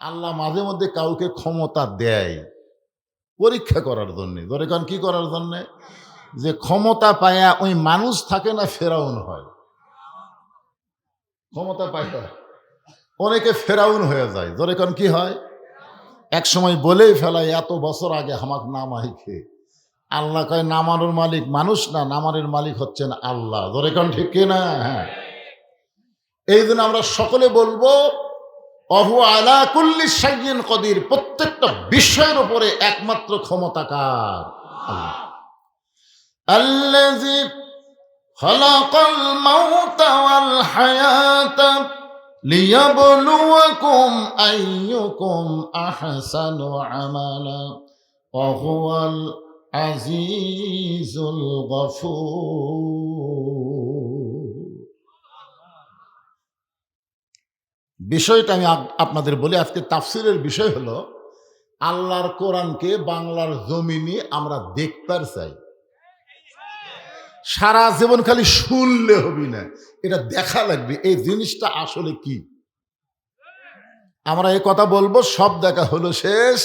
আল্লাহ মাঝে মধ্যে কাউকে ক্ষমতা দেয় পরীক্ষা করার জন্যে। ধরে কারণ কি করার জন্যে? যে ক্ষমতা পায়া ওই মানুষ থাকে না, ফেরাউন হয়। ক্ষমতা পায়া অনেকে ফেরাউন হয়ে যায়। ধরে কারণ কি হয়? এক সময় বলেই ফেলায়, এত বছর আগে আমাকে নামাই খেয়ে। আল্লাহ কয় নামানোর মালিক মানুষ না, নামানোর মালিক হচ্ছেন আল্লাহ। ধরে কারণ ঠিক কিনা? হ্যাঁ। এই জন্য আমরা সকলে বলবো অহু আলা কুল্লি শাইইন কদির, প্রত্যেকটা বিষয়ের উপরে একমাত্র ক্ষমতাকার আল্লাহ। আল্লাযী খালাকাল মাউতা ওয়াল হায়াতা লিয়াবলুয়াকুম আইয়ুকুম আহসানু আমালা ওয়া হুয়াল আজিজুল গফুর। বিষয়টা আমি আপনাদের বলি, আজকে তাফসিরের বিষয় হলো আল্লাহর কোরআনকে বাংলার জমিনে আমরা দেখতে চাই। সারা জীবন খালি শুনলে হবি না, এটা দেখা লাগবে এই জিনিসটা আসলে কি। আমরা এই কথা বলবো, সব দেখা হলো শেষ।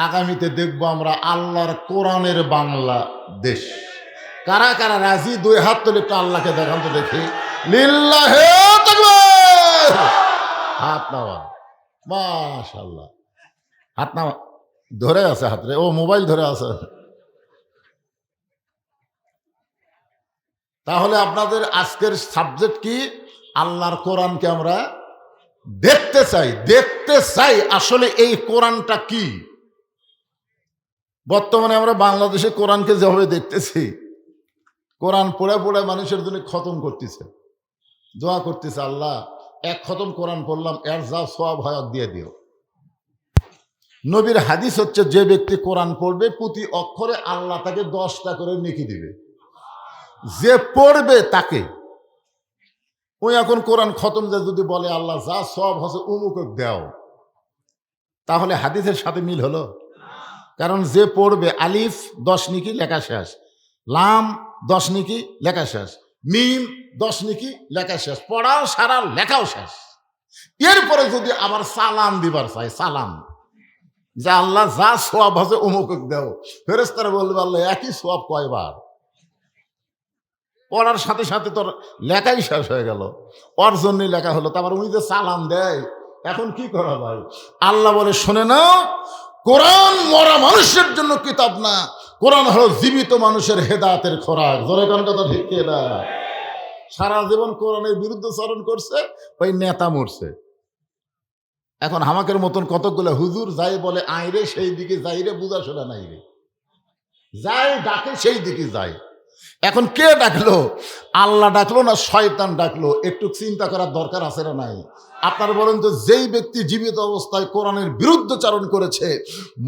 আগামীতে দেখবো আমরা আল্লাহর কোরআনের বাংলাদেশ। কারা কারা রাজি? দুই হাত তুলে একটু আল্লাহকে দেখান তো দেখি। লিল্লাহে তাকবীর। হাত নাওয়া, মাশাআল্লাহ। হাত নাওয়া, ধরে আছে হাতরে, ও মোবাইল ধরে আছে। তাহলে আপনাদের আজকের সাবজেক্ট কি? আল্লাহর কোরআনকে আমরা দেখতে চাই। দেখতে চাই আসলে এই কোরআনটা কি। বর্তমানে আমরা বাংলাদেশে কোরআনকে যেভাবে দেখতেছি, কোরআন পড়ে পড়ে মানুষের জন্য খতম করতেছে, দোয়া করতেছে, আল্লাহ এক খতম কোরআন পড়লাম, এর যা সওয়াব হয় দিয়ে দিও। নবীর হাদিস হচ্ছে, যে ব্যক্তি কোরআন পড়বে প্রতি অক্ষরে আল্লাহ তাকে 10টা করে নেকি দিবে। যে পড়বে তাকে। ওই এখন কোরআন খতম যে যদি বলে আল্লাহ যা সওয়াব হচ্ছে অমুক দাও, তাহলে হাদিসের সাথে মিল হলো? কারণ যে পড়বে, আলিফ 10 নেকি লেখা শেষ, লাম 10 নেকি লেখা শেষ, মিম 10 নেকি লেখা শেষ, পড়াও সারা লেখাও শেষ। এরপরে যদি আবার সালাম দিবার চাই, সালাম যে আল্লাহ যা সওয়াব আছে অমুক দাও, ফেরেশতারা বলবে আল্লাহ একই সওয়াব কয়বার? পড়ার সাথে সাথে তোর লেখাই শেষ হয়ে গেল, ওর জন্যই লেখা হলো। তারপর উনি যে সালাম দেয়, এখন কি করা ভাই? আল্লাহ বলে, শোনে না, কোরআন মরা মানুষের জন্য কিতাব না, কোরআন হলো জীবিত মানুষের হেদায়েতের খোরাক। জোরে কোন কথা ঠিক না? সারা জীবন কোরআনের বিরুদ্ধে চরণ করছে, ওই নেতা মরছে। এখন আমাদের মতন কতগুলো হুজুর যাই বলে আইরে সেই দিকে যাই রে, বুঝা শোনা নাই রে, যাই ডাকে সেই দিকে যায়। এখন কে ডাকলো? আল্লাহ ডাকলো না শয়তান ডাকলো? একটু চিন্তা করার দরকার আছে না নাই? আপনারা বলেন তো, যেই ব্যক্তি জীবিত অবস্থায় কোরআনের বিরুদ্ধচারণ করেছে,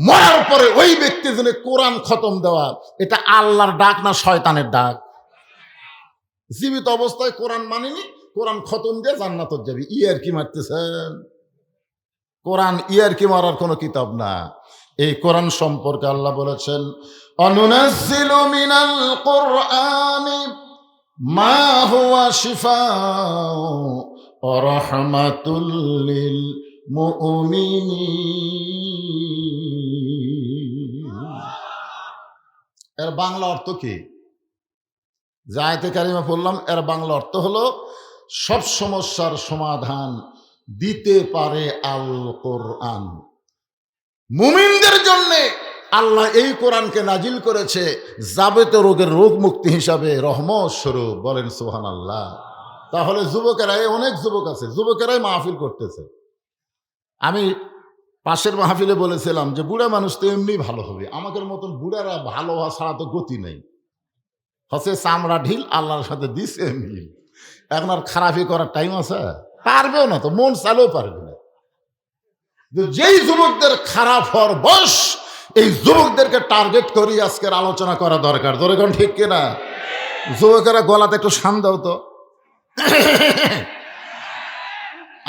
মরার পরে ওই ব্যক্তির জন্য কোরআন খতম দেওয়া, এটা আল্লাহর ডাক না শয়তানের ডাক? জীবিত অবস্থায় কোরআন মানেনি, কোরআন খতম দিয়ে জান্নাতে যাবি, ইয়ার কি মারতেছেন? কোরআন ইয়ার কি মারার কোনো কিতাব না। এই কোরআন সম্পর্কে আল্লাহ বলেছেন, অনুনাজ্জিলু মিনাল কুরআনি মা হুয়া শিফাউ ওয়া রাহমাতুল লিল মুমিনিন। এর বাংলা অর্থ কি? যে আয়াতে কারিমা পড়লাম, এর বাংলা অর্থ হলো সব সমস্যার সমাধান দিতে পারে আল কোরআন। মুমিনদের জন্য আল্লাহ এই কোরআনকে নাজিল করেছে যাবতীয় রোগের রোগ মুক্তি হিসাবে, রহমত স্বরূপ। বলেন সুবহানাল্লাহ। তাহলে যুবকেরাই, অনেক যুবক আছে, যুবকেরাই মাহফিল করতেছে। আমি পাশের মাহফিলে বলেছিলাম যে বুড়া মানুষ তো এমনি ভালো হবে, আমাদের মতন বুড়ারা ভালো হওয়া ছাড়া তো গতি নেই, হচ্ছে চামড়া ঢিল, আল্লাহর সাথে দিছে মিল। এখন আর খারাপই করার টাইম আছে? পারবেও না তো, মন চালেও পারবে না। যেই যুবকদের খারাপ হওয়ার বয়স, এই যুবকদেরকে টার্গেট করি আজকের আলোচনা করা দরকার। ধরে কোন ঠিক কিনা? যুবকেরা গলাতে একটু শান দাও তো।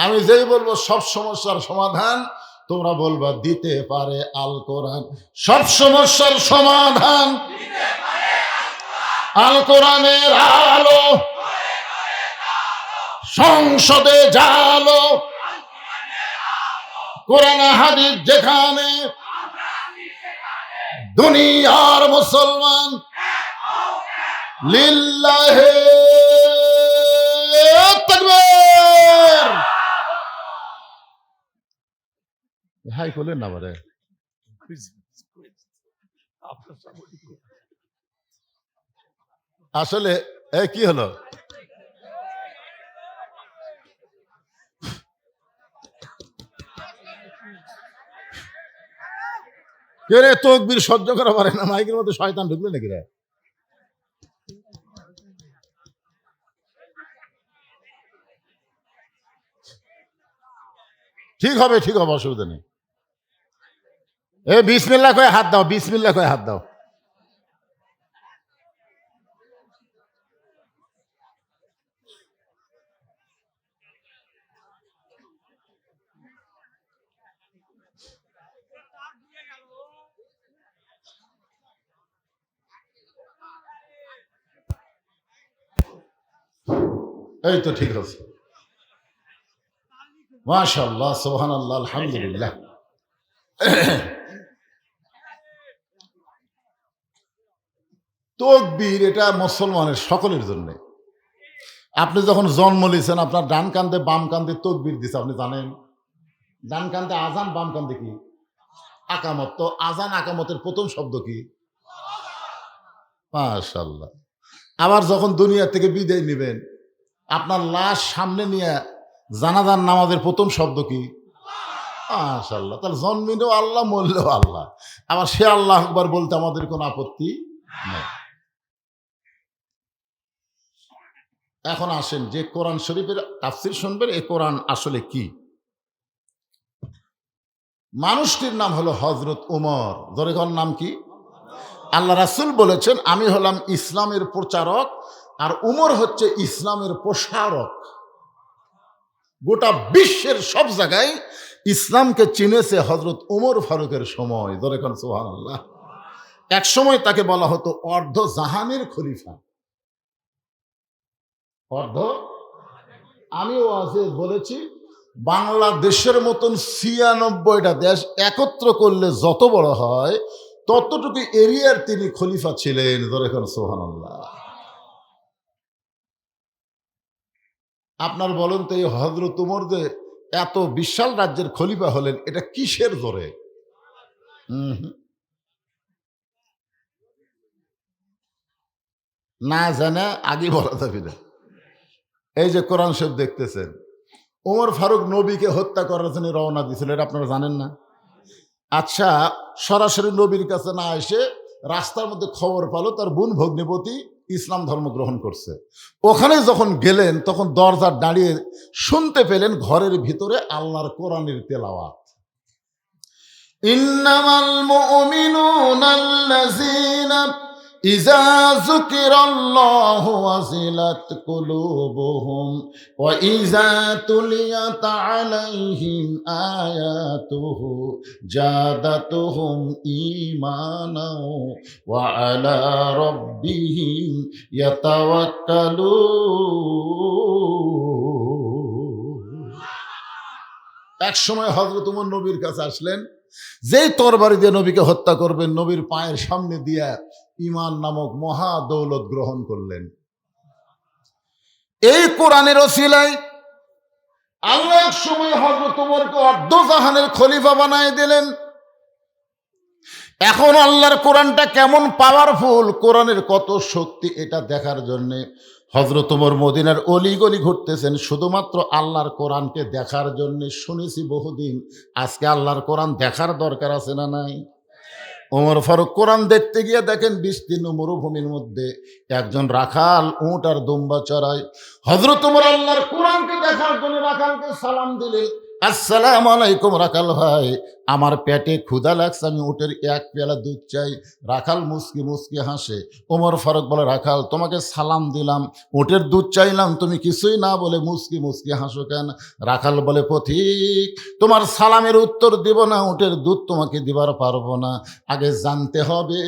আমি যেই বলবো সব সমস্যার সমাধান, তোমরা বলবা দিতে পারে আল কোরআন। সব সমস্যার সমাধান আল কোরআনের আলো, সংসদে জালো, কোরআন হাদিস যেখানে, দুনিয়ার মুসলমান লিল্লাহে তাকবীর। হাই বলেন না বারে, আসলে কি হলো? কে রে তকবীর সহ্য করা পারে না, মাইকের মধ্যে শয়তান ঢুকলো নাকি রে? ঠিক হবে, ঠিক হবে, অসুবিধা নেই। বিসমিল্লাহ কয়ে হাত দাও, বিসমিল্লাহ কয়ে হাত দাও। এই তো ঠিক আছে, মাশাআল্লাহ, সুবহানাল্লাহ, আলহামদুলিল্লাহ। তাকবীর এটা মুসলমানের সকলের জন্য। আপনি যখন জন্ম নিয়েছেন আপনার ডান কান্দে বাম কান্দে তাকবীর দিছে, আপনি জানেন? ডান কান্দে আজান, বাম কান্দে কি আকামত। তো আজান আকামতের প্রথম শব্দ কি? মাশাআল্লাহ। আবার যখন দুনিয়া থেকে বিদায় নেবেন, আপনার লাশ সামনে নিয়ে জানাজার নামাজের প্রথম শব্দ কি? মাশাআল্লাহ। তাহলে জন্মিলেও আল্লাহ, মরলেও আল্লাহ। আবার সে আল্লাহ আকবার বলতে আমাদের কোনো আপত্তি নেই। এখন আসেন, যে কোরআন শরীফের তাফসীর শুনবেন, এই কোরআন আসলে কি? মানুষটির নাম হলো হযরত উমর। জোরেগর নাম কি? আল্লাহ রাসূল বলেছেন, আমি হলাম ইসলামের প্রচারক আর উমর হচ্ছে ইসলামের প্রসারক। গোটা বিশ্বের সব জায়গায় ইসলামকে চিনেছে হযরত উমর ফারুকের সময়। জোরেগর সুবহানাল্লাহ। এক সময় তাকে বলা হতো অর্ধ জাহানের খলিফা। অর্ধ, আমিও আজকে বলেছি, বাংলাদেশের মতন ৯৬টা দেশ একত্র করলে যত বড় হয় ততটুকু এরিয়ার তিনি খলিফা ছিলেন। সুবহানাল্লাহ। আপনার বলেন তো, এই হযরত উমর যে এত বিশাল রাজ্যের খলিফা হলেন, এটা কিসের জোরে? না জানে আগে বলা যাবে না। এই যে কোরআন শরীফ দেখতেছেন, ওমর ফারুক নবীকে হত্যা করার জন্য রওনা দিয়েছিল, এটা আপনারা জানেন না? আচ্ছা, সরাসরি নবীর কাছে না এসে রাস্তার মধ্যে খবর পালো তার বোন ভগ্নিপতি ইসলাম ধর্ম গ্রহণ করছে। ওখানে যখন গেলেন তখন দরজার দাঁড়িয়ে শুনতে পেলেন ঘরের ভিতরে আল্লাহর কোরআনের তেলাওয়াত। ইন্নামাল মুমিনুনা আল্লাযীনা ইযা যুকিরাল্লাহু ওয়াজিলাত কুলুবুহুম ওয়া ইযা তুলিয়াত আলাইহিম আয়াতুহু জাদাতুহুম ঈমানাও ওয়া আলা রাব্বিহিম ইয়াতাওয়াক্কালুন। একসময় হযরত ওমর নবীর কাছে আসলেন, যেই তরবারি দিয়ে নবীকে হত্যা করবেন নবীর পায়ের সামনে দিয়ে ঈমান নামক মহা দৌলত গ্রহণ করলেন। এই কোরআনের ওসিলায় আল্লাহ এক সময় হযরত ওমরকে অর্ধ জাহানের খলিফা বানায় দিলেন। এখন আল্লাহর কোরআনটা কেমন পাওয়ারফুল, কোরআনের কত শক্তি, এটা দেখার জন্য হযরত ওমর মদিনার অলিগলি ঘুরতেছেন শুধুমাত্র আল্লাহর কোরআনকে দেখার জন্য। শুনেছি বহুদিন, আজকে আল্লাহর কোরআন দেখার দরকার আছে না নাই? ওমর ফারুক কোরআন দেখতে গিয়ে দেখেন বিস্তীর্ণ মরুভূমির মধ্যে একজন রাখাল উট আর দুম্বা চড়ায়। হযরত ওমর আল্লাহর কোরআনকে দেখার জন্য রাখালকে সালাম দিলেন, আসসালামু আলাইকুম রাখাল ভাই, আমার পেটে ক্ষুধা লাগছে, আমি উটের এক পেয়ালা দুধ চাই। রাখাল মুস্কি মুস্কি হাসে। ওমর ফারুক বলে, রাখাল তোমাকে সালাম দিলাম, উটের দুধ চাইলাম, তুমি কিছুই না বলে মুস্কি মুস্কি হাসো কেন? রাখাল বলে, পথিক তোমার সালামের উত্তর দিব না, উটের দুধ তোমাকে দিবার পারবো না, আগে জানতে হবে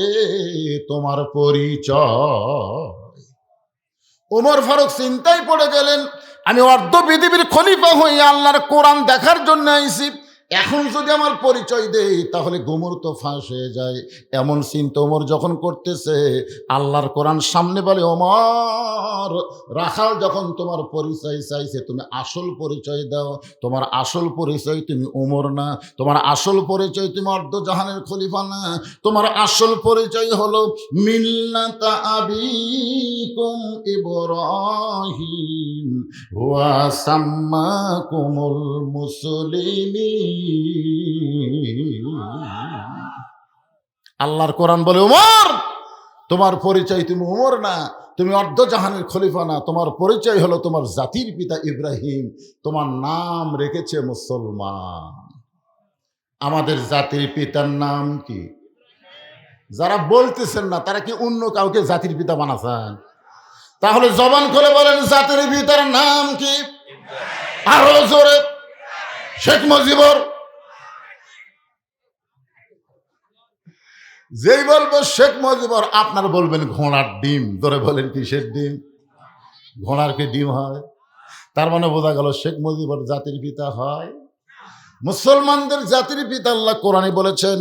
তোমার পরিচয়। ওমর ফারুক চিন্তায় পড়ে গেলেন, আমি অর্ধ পৃথিবীর খলিফা হয়ে আল্লাহর কোরআন দেখার জন্য আইছি, এখন যদি আমার পরিচয় দেই তাহলে গোমর তো ফাঁস হয়ে যায়। এমন চিন্তা ওমর যখন করতেছে, আল্লাহর কোরআন সামনে বলে, ওমর রাখাল যখন তোমার পরিচয় চাইছে, তুমি আসল পরিচয় দাও। তোমার আসল পরিচয় তুমি ওমর না, তোমার আসল পরিচয় তুমি অর্ধজাহানের খলিফা না, তোমার আসল পরিচয় হলো মিল্লাতা আবিকুম ইব্রাহিম ওয়া সাম্মাকুমুল মুসলিমিন। আল্লাহর কোরআন বলে, ওমর তোমার পরিচয় তুমি ওমর না, তুমি অর্ধজাহানের খলিফা না, তোমার পরিচয় হলো তোমার জাতির পিতা ইব্রাহিম, তোমার নাম রেখেছে মুসলমান। আমাদের জাতির পিতার নাম কি? যারা বলতেছেন না তারা কি অন্য কাউকে জাতির পিতা বানাচ্ছেন? তাহলে জবান খুলে বলেন, জাতির পিতার নাম কি? আরো জোরে। শেখ মুজিবর। যেই বলবো শেখ মুজিবর, আপনার বলবেন ঘোড়ার ডিম। ধরে বলেন কিসের ডিম? ঘোড়ার কি ডিম হয়? তার মানে বোঝা গেল শেখ মুজিবর জাতির পিতা হয়। মুসলমানদের জাতির পিতা আল্লাহ কোরআনে বলেছেন,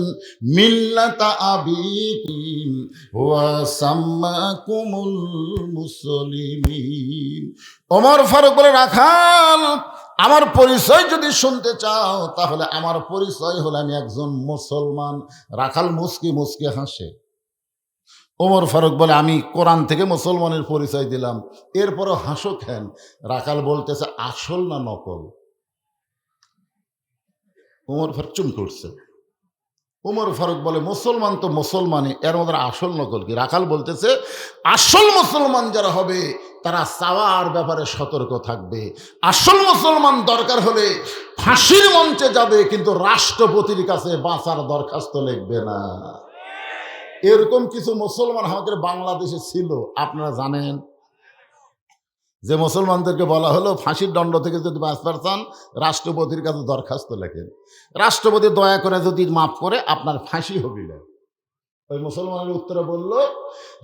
মিল্লাতা আবিকুম ওয়া সাম্মাকুমুল মুসলিমিন। ওমর ফারুক বলে, রাখাল আমার পরিচয় যদি শুনতে চাও তাহলে আমার পরিচয় হলো আমি একজন মুসলমান। রাখাল মুস্কি মুস্কি হাসে। ওমর ফারুক বলে, আমি কোরআন থেকে মুসলমানের পরিচয় দিলাম, এরপরও হাসো কেন? রাখাল বলতেছে, আসল না নকল? ওমর ফারুক চুম করছে। ওমর ফারুক বলে, মুসলমান তো মুসলমানই, এর মধ্যে আসল নকল কি? রাখাল বলতেছে, আসল মুসলমান যারা হবে তারা চাওয়ার ব্যাপারে সতর্ক থাকবে। আসল মুসলমান দরকার হলে ফাঁসির মঞ্চে যাবে, কিন্তু রাষ্ট্রপতির কাছে বাঁচার দরখাস্ত লিখবে না। এরকম কিছু মুসলমান আমাদের বাংলাদেশে ছিল, আপনারা জানেন, যে মুসলমানদেরকে বলা হলো ফাঁসির দণ্ড থেকে যদি বাঁচতে চান রাষ্ট্রপতির কাছে দরখাস্ত লেখেন, রাষ্ট্রপতি দয়া করে যদি মাফ করে আপনার ফাঁসি হবে না। ওই মুসলমানের উত্তরে বলল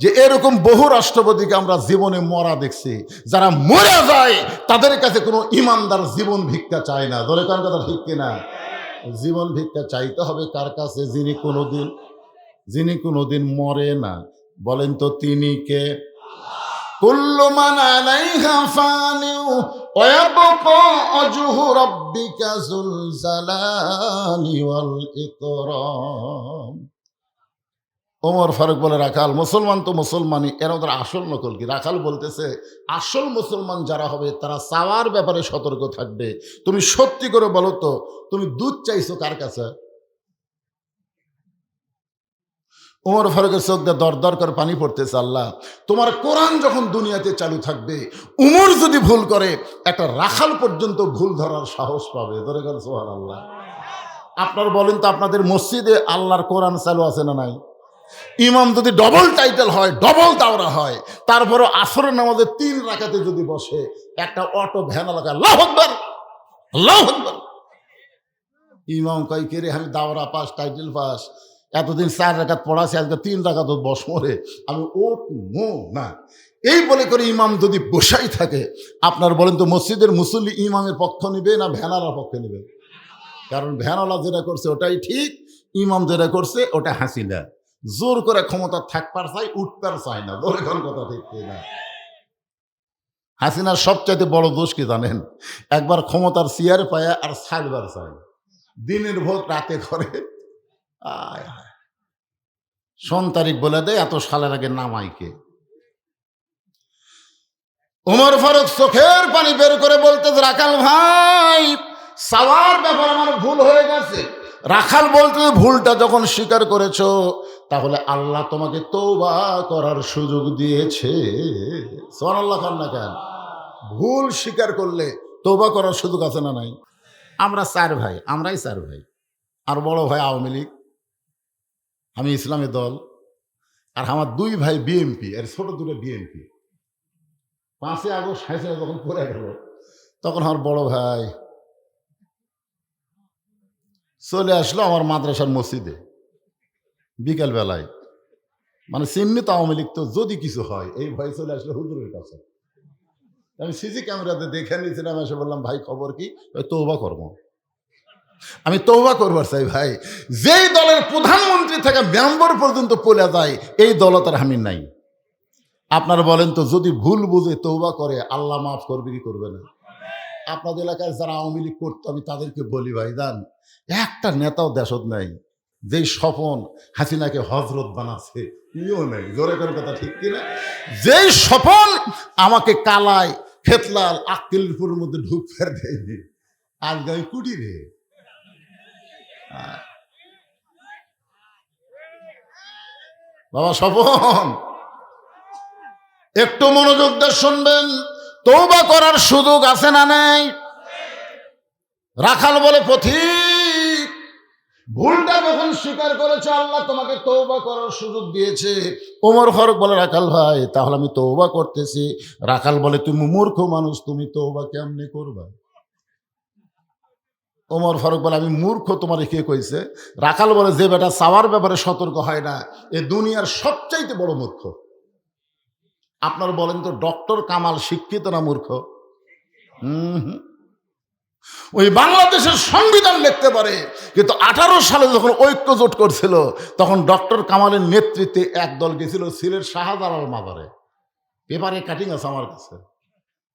যে এরকম বহু রাষ্ট্রপতিকে আমরা জীবনে মরা দেখছি, যারা মরে যায় তাদের কাছে কোনো ইমানদার জীবন ভিক্ষা চায় না। ধরে কার কথা ঠিক কিনা? জীবন ভিক্ষা চাইতে হবে কার কাছে? যিনি কোনোদিন মরে না। বলেন তো তিনি কে? কুল্লু মান আলাইহা ফানিউ ওয়া ইয়াবকা ওয়াজহু রাব্বিকা যুল জালালি ওয়াল ইকরাম। ওমর ফারুক বলে, রাখাল মুসলমান তো মুসলমানই, এর ওদের আসল নকল কি? রাখাল বলতেছে, আসল মুসলমান যারা হবে তারা চাওয়ার ব্যাপারে সতর্ক থাকবে। তুমি সত্যি করে বলো তো, তুমি দুধ চাইছো কার কাছে? ওমর ফারুকের চোখ দিয়ে দর দর করে পানি পড়তেছে। আল্লাহ, তোমার কোরআন যখন দুনিয়াতে চালু থাকবে, উমর যদি ভুল করে একটা রাখাল পর্যন্ত ভুল ধরার সাহস পাবে। ধরে গেল সুবহানাল্লাহ। আপনার বলেন তো, আপনাদের মসজিদে আল্লাহর কোরআন চালু আছে না নাই? ইমাম যদি ডবল টাইটেল হয়, ডবল দাওরা হয়, তারপরে আসরের নামাজে 3 রাকাতে যদি বসে, একটা অটো ভ্যান এলাকা আল্লাহু আকবার আল্লাহু আকবার, ইমাম কয় কে রে, আমি দাওরা পাস, টাইটেল পাস, এতদিন 4 রাকাত পড়াছি, আজকে 3 রাকাত বসবো রে, আমি উঠবো না। এই বলে করে ইমাম যদি বসাই থাকে, আপনার বলেন তো মসজিদের মুসল্লি ইমামের পক্ষ নেবে না ভ্যানালার পক্ষ নেবে? কারণ ভ্যানওয়ালা যেটা করছে ওটাই ঠিক, ইমাম যেটা করছে ওটা হাসিনা। জোর করে ক্ষমতা থাকবার চাই, উঠবার চাই না। ধরে কোন কথা ঠিক না? হাসিনার সবচাইতে বড় দোষ কি জানেন? একবার ক্ষমতার চেয়ার পায় আর ছাড়বার চায়। দিনের ভোট রাতে করে, তারিখ বলে দেয়, এত সালের আগে নামাইকে। ওমর ফারুক চোখের পানি বের করে বলতে, রাখাল ভাই, সাওয়ার ব্যাপারে আমার ভুল হয়ে গেছে। রাখাল বলতে, ভুলটা যখন স্বীকার করেছো তাহলে আল্লাহ তোমাকে তওবা করার সুযোগ দিয়েছে। সুবহানাল্লাহ খান না কেন? ভুল স্বীকার করলে তওবা করার সুযোগ আছে না নাই? আমরা 4 ভাই, আমরাই 4 ভাই। আর বড় ভাই আওয়ামী লীগ, আমি ইসলামী দল, আর আমার 2 ভাই বিএনপি, আর ছোট 2টা বিএনপি। 5ই আগস্ট হাসিনা যখন পড়ে গেল, তখন আমার বড় ভাই চলে আসলো আমার মাদ্রাসার মসজিদে বিকালবেলায়। মানে চিহ্নিত আওয়ামী লীগ তো, যদি কিছু হয় এই ভয় চলে আসলো হুজুরের কাছে। আমি সিসি ক্যামেরাতে দেখে নিয়েছিলাম, এসে বললাম, ভাই খবর কি? তওবা করবো। আমি তওবা করবার চাই ভাই। যেই দলের প্রধানমন্ত্রী থেকে মেম্বার পর্যন্ত পড়ে যায়, এই দলতার আমি নাই। আপনারা বলেন তো, যদি ভুল বুঝে তওবা করে আল্লাহ মাফ করবে কি করবে না? আপনাদের এলাকায় যারা আওয়ামী লীগ করতো, আমি তাদেরকে বলি ভাই জান, একটা নেতাও দেশত নাই যেই স্বপন হাসিনাকে হজরত বানাচ্ছে, ইও নেই। জোরে করে কথা ঠিক কিনা? যেই স্বপন আমাকে কালায় খেতলাল আক্কেলপুরের মধ্যে ঢুক ফের দেয়নি, আজকে আমি কুটি রে। বাবা স্বপন, একটু মনোযোগ দিয়ে শুনবেন। তওবা করার সুযোগ আছে না নাই? রাখাল বলে, পথিক, ভুলটা যখন স্বীকার করেছে আল্লাহ তোমাকে তওবা করার সুযোগ দিয়েছে। ওমর ফারুক বলে, রাখাল ভাই তাহলে আমি তওবা করতেছি। রাখাল বলে, তুমি মূর্খ মানুষ, তুমি তওবা কেমনে করবা? ওমর ফারুক বলে, আমি মূর্খ তোমার কে কইছে? রাখাল বলে, যে বেটা চাওয়ার ব্যাপারে সতর্ক হয় না, এ দুনিয়ার সবচাইতে বড় মূর্খ। আপনারা বলেন তো, ডক্টর কামাল শিক্ষিত না মূর্খ? ওই বাংলাদেশের সংবিধান লিখতে পারে, কিন্তু 18 সালে যখন ঐক্য জোট করছিল, তখন ডক্টর কামালের নেতৃত্বে একদল গেছিল সিলেট শাহজালাল মাজারে। পেপারে কাটিং আছে আমার কাছে।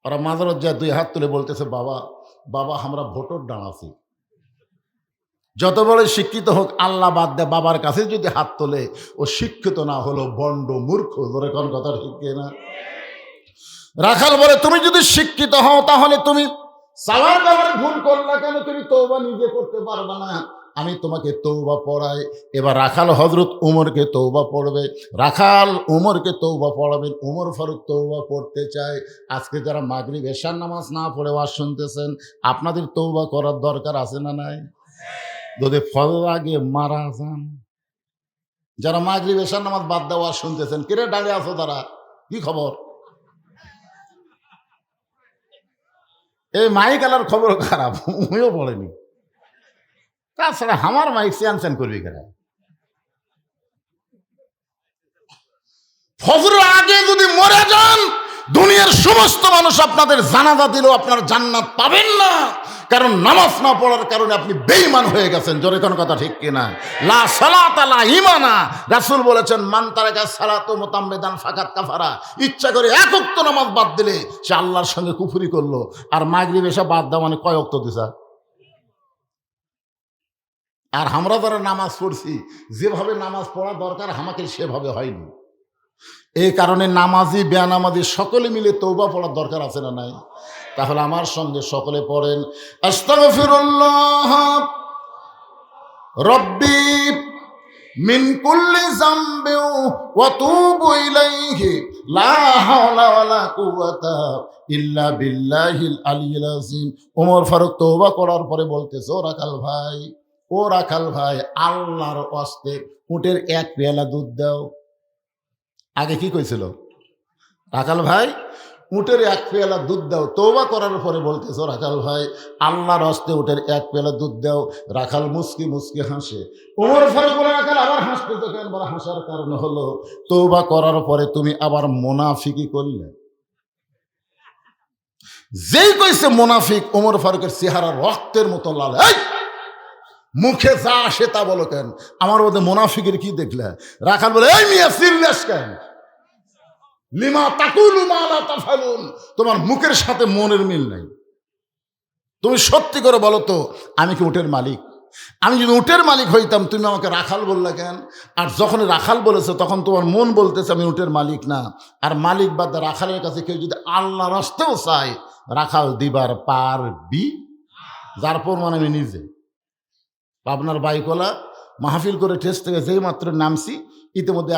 ওরা মাজারত যায় 2 হাত তুলে বলতেছে, বাবা বাবা আমরা ভোটর ডানাছি। যত বড় শিক্ষিত হোক, আল্লাহ বাদ দেয়, বাবার কাছে যদি হাত তোলে, ও শিক্ষিত না হলো বন্ড মূর্খ। ধরে কোন কথা ঠিক না? রাখাল বলে, তুমি যদি শিক্ষিত হও তাহলে তুমি সাওয়ার ব্যাপারে ভুল করলা কেন? তুমি তওবা নিজে করতে পারবে না, আমি তোমাকে তওবা পড়াই। এবার রাখাল হযরত উমরকে তওবা পড়বে, রাখাল উমরকে তওবা পড়াবেন। উমর ফারুক তওবা পড়তে চায়। আজকে যারা মাগরিব এশার নামাজ না পড়ে ওয়াজ শুনতেছেন, আপনাদের তওবা করার দরকার আছে না নাই? যদি ফজর আগে মারা যান, যারা মাগরিব এশার নামাজ বাদ দেওয়া ওয়াজ শুনতেছেন, কিরে দাঁড়িয়ে আছো তারা, কি খবর? এই মাইক আলার খবর খারাপ, উমিও পড়েনি। তাছাড়া আমার মাইক চ্যান করবি কেন? ফজরের আগে যদি মরে যান, দুনিয়ার সমস্ত মানুষ আপনাদের জানাজা দিলেও আপনার জান্নাত পাবেন না, কারণ নামাজ না পড়ার কারণে আপনি বেঈমান হয়ে গেছেন। জোরে কোন কথা ঠিক কিনা? লা সালাতা লা ঈমানা। রাসূল বলেছেন, মান তারাকা সালাতু মুতাম্মিদান ফাকাত কাফারা। ইচ্ছা করে এক ওয়াক্ত নামাজ বাদ দিলে সে আল্লাহর সঙ্গে কুফরি করলো। আর মাগরিব এসা বাদ দেওয়া মানে কয় ওয়াক্ত দিছা? আর আমরা যারা নামাজ পড়ছি, যেভাবে নামাজ পড়া দরকার আমাকে সেভাবে হয়নি। এই কারণে নামাজি বেনামাজি সকলে মিলে তওবা পড়ার দরকার আছে না নাই? তাহলে আমার সঙ্গে সকলে পড়েন, আস্তাগফিরুল্লাহ রব্বি মিন কুল্লি যামবি ওয়া তুবু ইলাইহি লা হাওলা ওয়ালা কুওয়াতা ইল্লা বিল্লাহিল আলিয়্যিল আযীম। ওমর ফারুক তওবা করার পরে বলতেছে, ও রাখাল ভাই, আল্লাহর ওয়াস্তে উটের 1 পেয়ালা দুধ দাও। আগে কি কইছিল? রাখাল ভাই উটের 1 পেয়ালা দুধ দাও। তওবা করার পরে বলতেছো, রাখাল ভাই আল্লাহর হস্তে উটের 1 পেয়ালা দুধ দাও। রাখাল মুস্কি মুস্কি হাসে। ওমর ফারুক বলে, রাখাল আবার হাসতেছো কেন? বলে, হাসার কারণ হলো তওবা করার পরে তুমি আবার মুনাফিকি করলে। যেই কইছে মুনাফিক, ওমর ফারুকের চেহারা রক্তের মতো লাল। মুখে যা আসে তা বলো কেন? আমার মধ্যে মুনাফিকের কি দেখলে? রাখাল বলে, এই মিয়া সিরিয়াস কেন? লিমা তাকুলু মা লা তাফালুন। তোমার মুখের সাথে মনের মিল নাই। তুমি সত্যি করে বলো তো, আমি কি উটের মালিক? আমি যদি উটের মালিক হইতাম, তুমি আমাকে রাখাল বললে কেন? আর যখন রাখাল বলেছে, তখন তোমার মন বলতেছে আমি উটের মালিক না। আর মালিক বাদ রাখালের কাছে কেউ যদি আল্লাহর রাস্তেও চায়, রাখাল দিবার পারবি? যার প্রমাণ আমি নিজে। আপনার বাইকওয়ালা মাহফিল করে টেস্ট থেকে যেই মাত্র নামছি, ইতিমধ্যে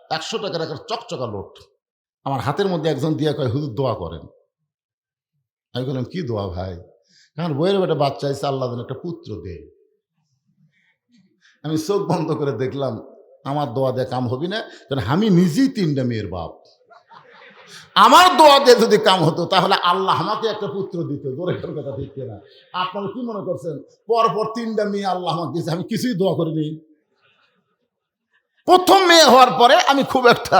100 টাকার একটা চকচকা লোট আমার হাতের মধ্যে একজন দিয়ে কয়, হুজুর দোয়া করেন। আমি বললাম, কি দোয়া ভাই? কারণ বইয়ের বেটা বাচ্চা আছে, আল্লাহ যেন একটা পুত্র দে। আমি চোখ বন্ধ করে দেখলাম, আমার দোয়া দিয়ে কাম হবি না, কারণ আমি নিজেই 3টা মেয়ের বাপ। আমার দোয়া দিয়ে যদি কাম হতো, তাহলে আল্লাহ আমাকে একটা পুত্র দিত। জোরে কথা ঠিক না? আপনারা কি মনে করছেন পরপর 3টা মেয়ে আল্লাহ আমাকে দিয়েছে, আমি কিছুই দোয়া করিনি? প্রথম মেয়ে হওয়ার পরে আমি খুব একটা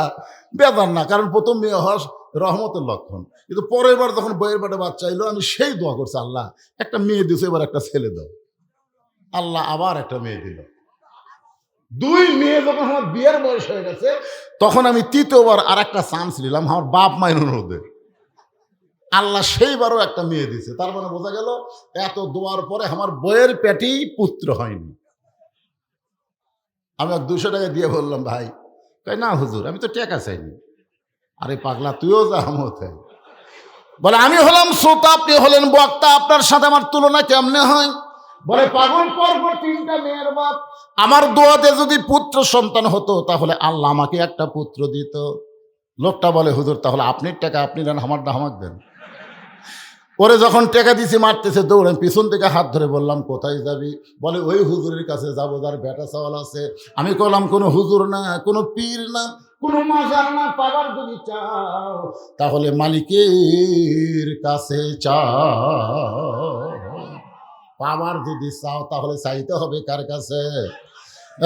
বেদার না, কারণ প্রথম মেয়ে হওয়ার রহমতের লক্ষণ। কিন্তু পরের বার যখন বইয়ের বেটা বাচ্চা এলো, আমি সেই দোয়া করছি, আল্লাহ একটা মেয়ে দিয়েছে, এবার একটা ছেলে দাও। আল্লাহ আবার একটা মেয়ে দিল। 2 মেয়ে যখন আমার বিয়ের বয়স হয়ে গেছে, তখন আমি তৃতীয়বার আর একটা চান্স নিলাম আমার বাপ মায়ের অনুরোধে। আল্লাহ সেইবারও একটা মেয়ে দিছে। তার মানে বোঝা গেল এত দোয়ার পরে আমার বইয়ের পেটেই পুত্র হয়নি। আমি 200 টাকা দিয়ে বললাম, ভাই কই না হুজুর, আমি তো টাকা চাইনি। আরে পাগলা, তুইও যা আমতে। বলে আমি হলাম শ্রোতা, আপনি হলেন বক্তা, আপনার সাথে আমার তুলনা কেমনে হয়? বলে পাগল, পরপর 3টা মেয়ের বাপ। আমার দোয়াতে যদি পুত্র সন্তান হতো তাহলে আল্লাহ আমাকে একটা পুত্র দিত। লোকটা বলে, হুজুর তাহলে আপনি টাকা আপনি দেন, আমারটা আমাকে দেন। পরে যখন টাকা দিছি মারতেছে দৌড়ে, পিছন থেকে হাত ধরে বললাম, কোথায় যাবি? বলে ওই হুজুরের কাছে যাবো যার বেটা চাওয়াল আছে। আমি বললাম, কোনো হুজুর না, কোনো পীর না, কোনো মাজার না, পাবার যদি চাও তাহলে মালিকের কাছে চাও। পাবার যদি চাও তাহলে চাইতে হবে কার কাছে?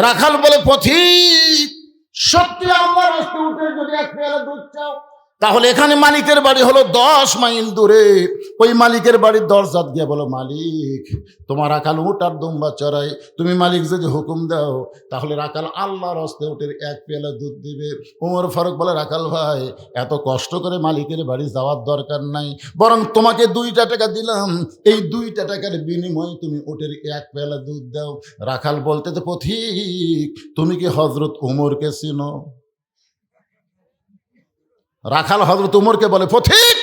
রাখাল বলে, পথিক সত্যি আমার রাস্তায় উঠে যদি 1 পেয়ালা দুধ চাও তাহলে এখানে মালিকের বাড়ি হলো 10 মাইল দূরে। ওই মালিকের বাড়ির দরজাত গিয়ে বলো, মালিক তোমার রাখাল উট আর দুম্বা চড়াই, তুমি মালিক যদি হুকুম দাও তাহলে রাখাল আল্লাহর হস্তে উটের 1 পেয়ালা দুধ দিবে। ওমর ফারুক বলে, রাখাল ভাই এত কষ্ট করে মালিকের বাড়ি যাওয়ার দরকার নাই, বরং তোমাকে 2টা টাকা দিলাম, এই 2টা টাকার বিনিময়ে তুমি উটের 1 পেয়ালা দুধ দাও। রাখাল বলতে, তো পথিক তুমি কি হযরত উমরকে চিনো? রাখাল হযরত উমরকে বলে, পথিক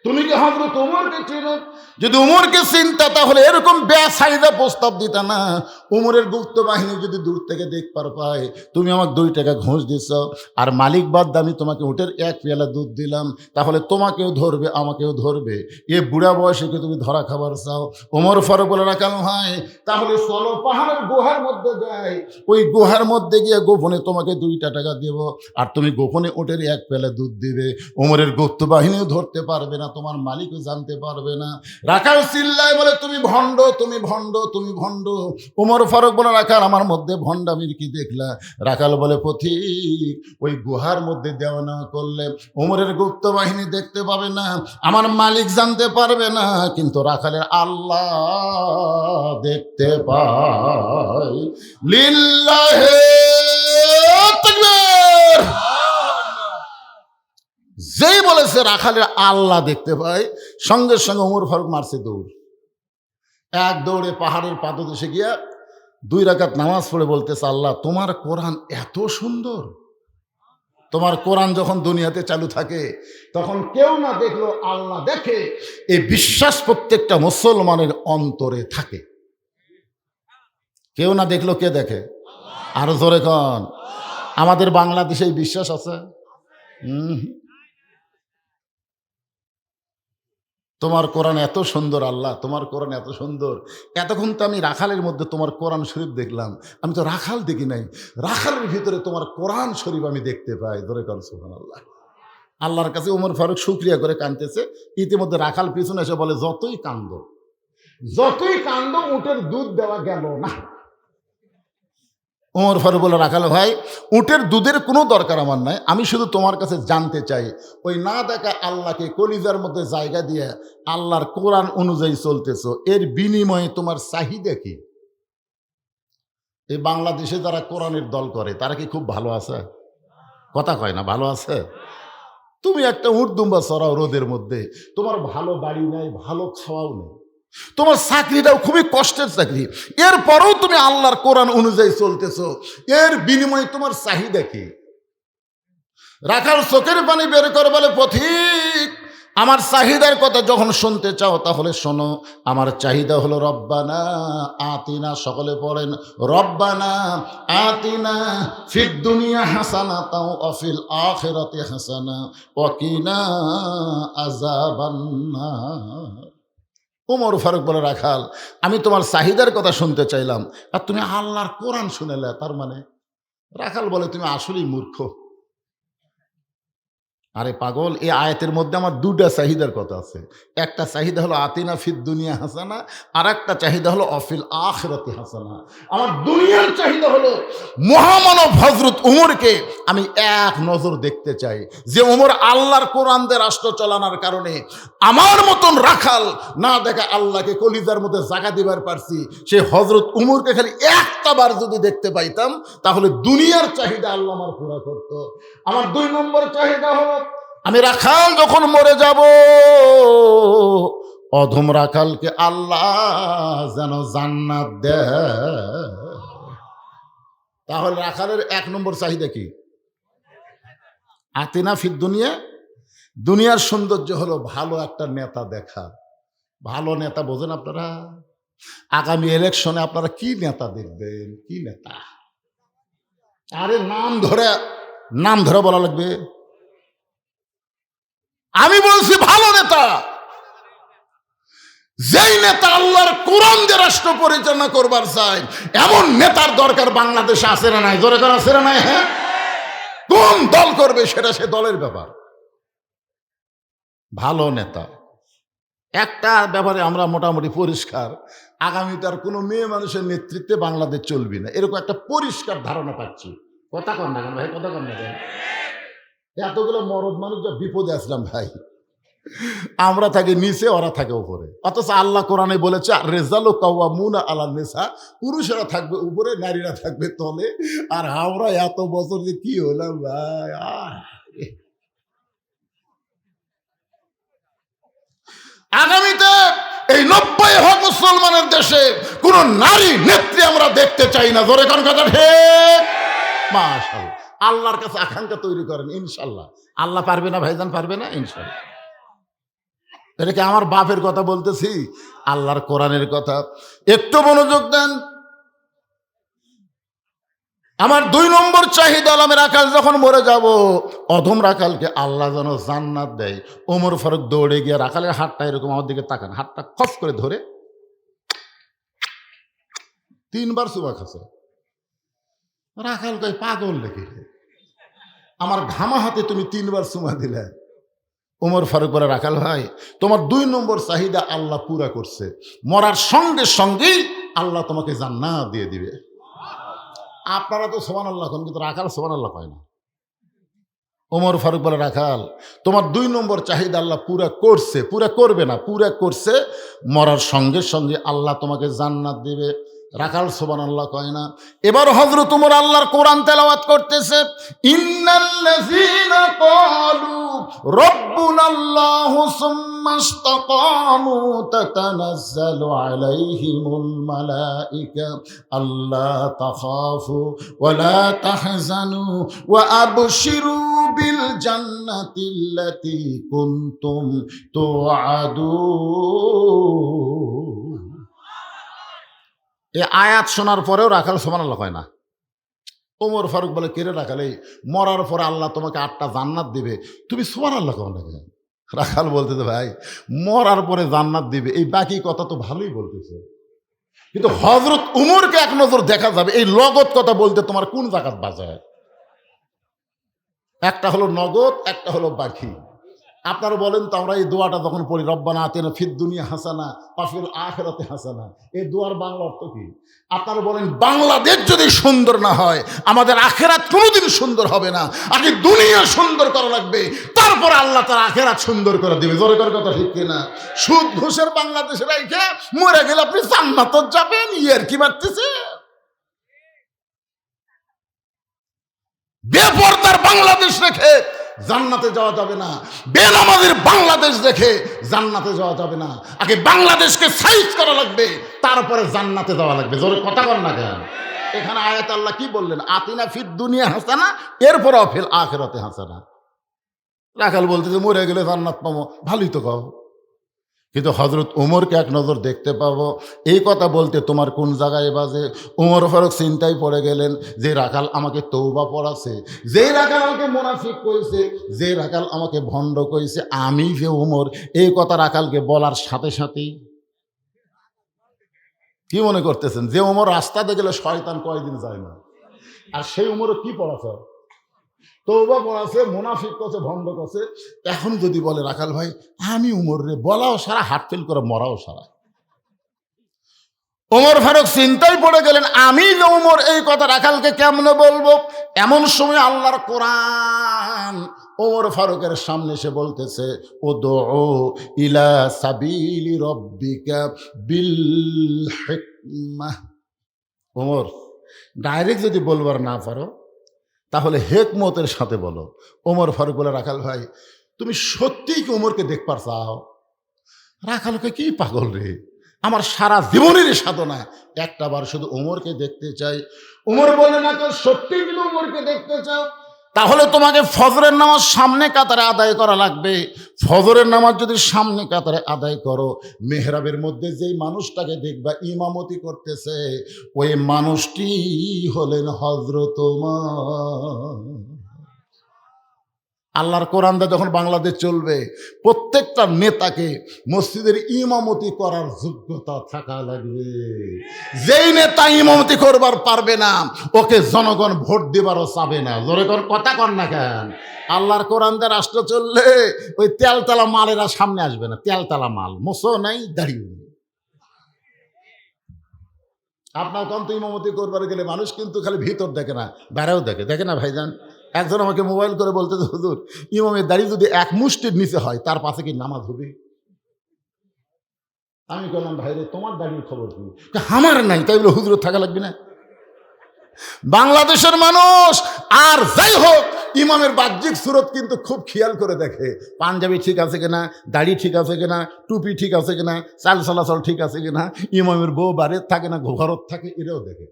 তুমি কি হযরত উমরকে চিনো? যদি উমরকে চিনতা তাহলে এরকম বেসাইদা প্রস্তাব দিতা না। উমরের গুপ্ত বাহিনী যদি দূর থেকে দেখবার পায় তুমি আমাকে 2 টাকা ঘুষ দিছ, আর মালিক বাদ দামি তোমাকে উটের 1 পেয়ালা দুধ দিলাম, তাহলে তোমাকেও ধরবে আমাকেও ধরবে। এ বুড়া বয়সে কি তুমি ধরা খাবার চাও? ওমর ফারুক বলে, রাখাল ভাই তাহলে চলো পাহাড়ের গুহার মধ্যে যাই, ওই গুহার মধ্যে গিয়ে গোপনে তোমাকে 2টা টাকা দেব, আর তুমি গোপনে উটের 1 পেয়ালা দুধ দিবে। ওমরের গুপ্ত বাহিনীও ধরতে পারবে না, তোমার মালিকও জানতে পারবে না। রাখাল চিল্লায় বলে, তুমি ভণ্ড, তুমি ভণ্ড, তুমি ভণ্ড। ওমর ফারুক বলে, রাখাল আমার মধ্যে ভণ্ডামির কি দেখলা? রাখাল বলে, পথিক ওই গুহার মধ্যে দেওয়া না করলে ওমরের গুপ্ত বাহিনী দেখতে পাবে না, আমার মালিক জানতে পারবে না, কিন্তু রাখালের আল্লাহ দেখতে পায়। লিল্লাহে তাকবীর। যেই বলেছে রাখালের আল্লাহ দেখতে পায়, সঙ্গে সঙ্গে ওমর ফারুক মারছে দৌড়। 1 দৌড়ে পাহাড়ের পাদদেশে গিয়া 2 রাকাত নামাজ পড়ে বলতেছে, আল্লাহ তোমার কোরআন এত সুন্দর। তোমার কোরআন যখন দুনিয়াতে চালু থাকে তখন কেউ না দেখলো আল্লাহ দেখে, এই বিশ্বাস প্রত্যেকটা মুসলমানের অন্তরে থাকে। কেউ না দেখলো কে দেখে? আরো জোরে কন। আমাদের বাংলাদেশে এই বিশ্বাস আছে? তোমার কোরআন এত সুন্দর আল্লাহ, তোমার কোরআন এত সুন্দর। এতক্ষণ তো আমি রাখালের মধ্যে তোমার কোরআন শরীফ দেখলাম, আমি তো রাখাল দেখি নাই, রাখালের ভিতরে তোমার কোরআন শরীফ আমি দেখতে পাই। ধরে কর সুবহানাল্লাহ। আল্লাহর কাছে ওমর ফারুক শুকরিয়া করে কাঁদতেছে। ইতিমধ্যে রাখাল পিছনে এসে বলে, যতই কান্দ উটের দুধ দেওয়া গেল না। ওমর ফারুক বলে, রাখাল ভাই উটের দুধের কোনো দরকার আমার নাই, আমি শুধু তোমার কাছে জানতে চাই, ওই না দেখা আল্লাহকে কলিজার মধ্যে জায়গা দিয়ে আল্লাহর কোরআন অনুযায়ী চলতেছো, এর বিনিময়ে তোমার চাহিদা কি? এই বাংলাদেশে যারা কোরআনের দল করে তারা কি খুব ভালো আছে? কথা কয় না ভালো আছে? তুমি একটা উট দুম্বা চড়াও রোদের মধ্যে, তোমার ভালো বাড়ি নাই, ভালো খাওয়াও নেই, তোমার চাকরিটাও খুবই কষ্টের চাকরি, এরপরেও তুমি আল্লাহর কোরআন অনুযায়ী চলতেছো, এর বিনিময়ে তোমার চাহিদা কি? রাখাল চোখের পানি বের করে বলে, পথিক আমার চাহিদার কথা যখন শুনতে চাও তাহলে শোনো। আমার চাহিদা হলো রব্বানা আতিনা, সকলে পড়েন রব্বানা আতিনা ফিদ দুনিয়া হাসানাতাও ওয়া ফিল আখিরাতি হাসানা ওয়া কিনা আযাবান্নার। ওমর ফারুক বলে, রাখাল আমি তোমার চাহিদার কথা শুনতে চাইলাম আর তুমি আল্লাহর কোরআন শুনেলে, তার মানে? রাখাল বলে, তুমি আসলেই মূর্খ, আরে পাগল, এই আয়াতের মধ্যে আমার দুটা চাহিদার কথা আছে। একটা চাহিদা হলো আতিনা ফিদ দুনিয়া হাসানা, আর একটা চাহিদা হলো অফিল আখিরাতি হাসানা। আমার দুনিয়ার চাহিদা হলো মহামানব হযরত উমরকে আমি এক নজর দেখতে চাই, যে উমর আল্লাহর কোরআন দিয়ে রাষ্ট্র চালানোর কারণে আমার মতন রাখাল না দেখা আল্লাহকে কলিজার মধ্যে জায়গা দিবার পারছি, সে হযরত উমরকে খালি একটা বার যদি দেখতে পাইতাম তাহলে দুনিয়ার চাহিদা আল্লাহ আমার পুরা করত। আমার 2 নম্বর চাহিদা হলো আমি রাখাল যখন মরে যাব, অধম রাখালকে আল্লাহ যেন জান্নাত দেয়। তাহলে রাখালের 1 নম্বর চাহিদা কি? আতিনা ফিদ দুনিয়া, দুনিয়ার সৌন্দর্য হলো ভালো একটা নেতা দেখা। ভালো নেতা বোঝেন আপনারা? আগামী ইলেকশনে আপনারা কি নেতা দেখবেন? কি নেতা? আরে নাম ধরে বলা লাগবে। আমি বলছি ভালো নেতা, যেই নেতা আল্লাহর কোরআন দিয়ে রাষ্ট্র পরিচালনা করবার চায়, এমন নেতার দরকার বাংলাদেশে আছে না নাই? জোরে করে আছে না নাই? হ্যাঁ, কোন দল করবে সেটা সে দলের ব্যাপার। ভালো নেতা একটা ব্যাপারে আমরা মোটামুটি পরিষ্কার, আগামীতে আর কোনো মেয়ে মানুষের নেতৃত্বে বাংলাদেশ চলবে না, এরকম একটা পরিষ্কার ধারণা পাচ্ছি। কথা কন না কেন ভাই? কথা কন না কেন? এতগুলো মরদ মানুষ যা বিপদে আসলাম ভাই, আমরা থাকি নিচে, ওরা থাকে উপরে। অথচ আল্লাহ কোরআনে বলেছে রেজালু কাওয়ামুনা আলান নিসা, পুরুষেরা থাকবে উপরে, নারীরা থাকবে তলে। আর আমরা এত বছর যে কি হলাম ভাই। আগামীতে এই 90% মুসলমানের দেশে কোন নারী নেত্রী আমরা দেখতে চাই না। জোরে কোন কথা ঠিক? মাশাআল্লাহ, আল্লাহর কাছে আকাঙ্ক্ষা তৈরি করেন, ইনশাআল্লাহ আল্লাহ পারবে না ভাইজান? পারবে না ইনশাআল্লাহ। এটা কি আমার বাপের কথা বলতেছি? আল্লাহর কোরআনের কথা। একটু মনোযোগ দেন। আমার 2 নম্বর চাহিদা, আমি রাখাল যখন মরে যাব, অধম রাখালকে আল্লাহ যেন জান্নাত দেয়। ওমর ফারুক দৌড়ে গিয়ে রাখালের হাতটা এরকম আমার দিকে তাকান, হাতটা খস করে ধরে 3 বার চুমা খাচ্ছে। রাখাল কই পাগল নাকি? আমার ঘামা হাতে তুমি 3 বার চুমা দিলে। ওমর ফারুক বলে, রাখাল ভাই, তোমার 2 নম্বর চাহিদা আল্লাহ পুরা করছে, মরার সঙ্গে সঙ্গেই আল্লাহ তোমাকে জান্নাত দিয়ে দিবে। আপনারা তো সুবহানাল্লাহ কোন, কিন্তু রাখাল সুবহানাল্লাহ কয় না। ওমর ফারুক বলে, রাখাল তোমার 2 নম্বর চাহিদা আল্লাহ পুরা করছে, পুরা করবে না, পুরা করছে, মরার সঙ্গে সঙ্গে আল্লাহ তোমাকে জান্নাত দিবে। রাখাল সুবহানাল্লাহ কয় না। এবার হযরত ওমর আল্লাহর কোরআন তেলাওয়াত করতেছে, ইন্নাল্লাযীনা ক্বালু রাব্বুনাল্লাহু সুম্মা ইসতাকামু তাতানাজ্জালু আলাইহিমুল মালায়েকা আল্লা তাখাফু ওয়া লা তাহজানু ওয়া আবশিরু বিল জান্নাতিল্লাতী কুনতুম তুআদুন। এই আয়াত শোনার পরেও রাখাল সুবহানাল্লাহ কয় না। ওমর ফারুক বলে, কে রে রাখাল, এই মরার পরে আল্লাহ তোমাকে 8টা জান্নাত দিবে, তুমি সুবহানাল্লাহ কও না কেন? রাখাল বলতেছে, ভাই মরার পরে জান্নাত দিবে, এই বাকি কথা তো ভালোই বলতেছে, কিন্তু হযরত উমরকে এক নজর দেখা যাবে, এই লগত কথা বলতে তোমার কোন জাকাত বাজায়? একটা হলো নগদ, একটা হলো বাকি। আপনারা বলেন তো, আমরা এই দোয়াটা যখন পড়ি, রব্বানা আতিনা ফিদ দুনিয়া হাসানা ওয়া ফিল আখিরাতি হাসানা, এই দোয়ার বাংলা অর্থ কি? আপনারা বলেন, বাংলাদেশ যদি সুন্দর না হয় আমাদের আখিরাত কোনোদিন সুন্দর হবে না। আগে দুনিয়া সুন্দর করা লাগবে, তারপর আল্লাহ তার আখিরাত সুন্দর করে দিবে। জোরে করে কথা ঠিক কিনা? সুদ ঘুষের বাংলাদেশে রাইখে মরে গেলে আপনি জান্নাত যাবেন, ইয়ার কি মারতেছে? বেপরদার বাংলাদেশ রেখে জান্নাতে যাওয়া যাবে না, বেনামাজের বাংলাদেশ দেখে জান্নাতে যাওয়া যাবে না। আগে বাংলাদেশকে সাইজ করা লাগবে, তারপরে জান্নাতে যাওয়া লাগবে। জোরে কথা বল না কেন? এখানে আয়াত আল্লাহ কি বললেন? আতিনা ফিদ দুনিয়া হাসানা, এরপর ফিল আখিরাতে হাসানা। রাখাল বলতে যে মরে গেলে জান্নাত পাবো, ভালোই তো কও, কিন্তু হযরত উমরকে এক নজর দেখতে পাবো, এই কথা বলতে তোমার কোন জায়গায় বাজে? উমর ফারুক চিন্তায় পড়ে গেলেন, যে রাখাল আমাকে তওবা পড়াছে, যে রাখাল আমাকে মুনাফিক কইছে, যে রাখাল আমাকে ভণ্ড কইছে, আমি যে উমর, এই কথা রাখালকে বলার সাথে সাথেই কি মনে করতেছেন? যে উমর রাস্তাতে গেলে শয়তান কয়দিন যায় না, আর সেই উমরও কি পড়াছে? তওবা করেছে, মুনাফিক করছে, ভণ্ড করছে। এখন যদি বলে রাখাল ভাই আমি উমর রে, বলাও সারা, হার্ট ফেল করে মরাও সারা। ওমর ফারুক চিন্তায় পড়ে গেলেন, আমি যে উমর এই কথা রাখালকে কেমনে বলবো। এমন সময় আল্লাহর কোরআন ওমর ফারুকের সামনে এসে বলতেছে, উদউ ইলা সাবিলি রব্বিকা বিল হিকমাহ। ওমর, ডাইরেক্ট যদি বলবার না পারো তাহলে হেকমতের সাথে বলো। ওমর ফারুক বলে, রাখাল ভাই তুমি সত্যিই কি ওমরকে দেখবার চাও? রাখালকে কি পাগল রে, আমার সারা জীবনের সাধনা একটা বার শুধু ওমরকে দেখতে চাই। ওমর বলে, না তো সত্যিই যদি ওমরকে দেখতে চাও তাহলে তোমাকে ফজরের নামাজ সামনে কাতারে আদায় করা লাগবে। ফজরের নামাজ যদি সামনে কাতারে আদায় করো, মেহরাবের মধ্যে যেই মানুষটাকে দেখবা ইমামতি করতেছে, ওই মানুষটি হলেন হযরত ওমর। আল্লাহর কোরআনটা যখন বাংলাদেশ চলবে, প্রত্যেকটা নেতাকে মসজিদের ইমামতি করার যোগ্যতা থাকা লাগবে। যেই নেতা ইমামতি করবার পারবে না, ওকে জনগণ ভোট দিবারও চাবে না। জোরে কোন কথা কর না কেন? আল্লাহর কোরআনটা রাষ্ট্র চললে ওই তেলতলা মালেরা সামনে আসবে না। তেলতলা মাল, মোসো নাই, দাঁড়িয়ে নেই। আপনার কন্ত ইমামতি করবার গেলে মানুষ কিন্তু খালি ভিতর দেখে না, বাইরেও দেখে। দেখে না ভাইজান? একজন আমাকে মোবাইল করে বলতেছে, হুজুর ইমামের দাড়ি যদি এক মুষ্টির নিচে হয় তার পাশে কি নামাজ হবে? আমি বললাম, ভাইরে তোমার দাড়ির খবর কি? আমার নাই, তাই বলে হুজুর থাকা লাগবে না? বাংলাদেশের মানুষ আর যাই হোক ইমামের বাহ্যিক সুরত কিন্তু খুব খেয়াল করে দেখে। পাঞ্জাবি ঠিক আছে কিনা, দাড়ি ঠিক আছে কিনা, টুপি ঠিক আছে কিনা, চাল চলাচল ঠিক আছে কিনা, ইমামের বউ বাড়ির থাকে না ঘরত থাকে, এটাও দেখে।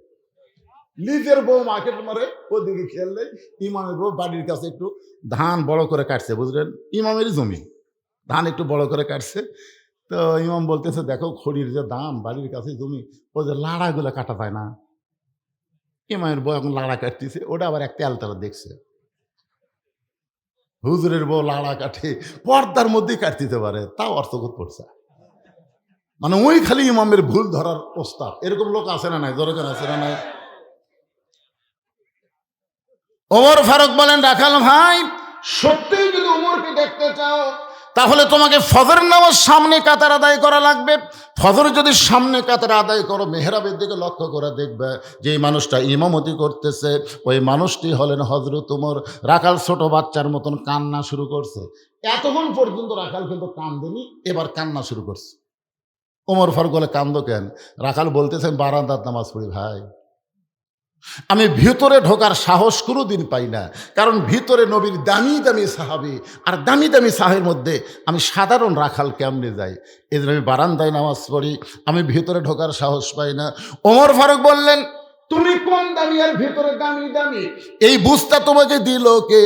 নিজের বউ মার্কেট মারে, ওদিকে খেয়াল নেই। ইমামের বউ বাড়ির কাছে একটু ধান বড় করে কাটছে, বুঝলেন, ইমামেরই জমি, ধান একটু বড় করে কাটছে। তো ইমাম বলতেছে, দেখো খড়ির যে দাম, বাড়ির কাছে জমি, ওই যে লাড়াগুলো কাটা যায় না। ইমামের বউ এখন লাড়া কাটতেছে, ওটা আবার এক তেলতলা দেখছে। হুজুরের বউ লাড়া কাটে, পর্দার মধ্যেই কাটতে পারে, তাও অর্থবোধ পড়ছে। মানে ওই খালি ইমামের ভুল ধরার প্রস্তাব। এরকম লোক আছে না নাই? দরকার আছে না নাই? ওমর ফারুক বলেন, রাখাল ভাই সত্যিই যদি ওমরকে দেখতে চাও তাহলে তোমাকে ফজর নামাজ সামনে কাতার আদায় করা লাগবে। ফজর যদি সামনে কাতার আদায় করো, মেহরাবের দিকে লক্ষ্য করে দেখবে যে মানুষটা ইমামতি করতেছে ওই মানুষটি হলেন হযরত ওমর। রাখাল ছোট বাচ্চার মতন কান্না শুরু করছে। এতক্ষণ পর্যন্ত রাখাল কিন্তু কান্দেনি, এবার কান্না শুরু করছে। ওমর ফারুক বলে, কান্দো কেন? রাখাল বলতেছেন, বারান্দার নামাজ পড়ি ভাই, আমি ভিতরে ঢোকার সাহস কোনোদিন পাই না, কারণ ভিতরে নবীর দামি দামি সাহাবী, আর দামি দামি সাহের মধ্যে আমি সাধারণ রাখাল কেমনে যাই? এই জন্য আমি বারান্দায় নামাজ পড়ি, আমি ভিতরে ঢোকার সাহস পাই না। ওমর ফারুক বললেন, তুমি কোন দামি আর ভিতরে দামি দামি, এই বুঝটা তোমাকে দিল কে?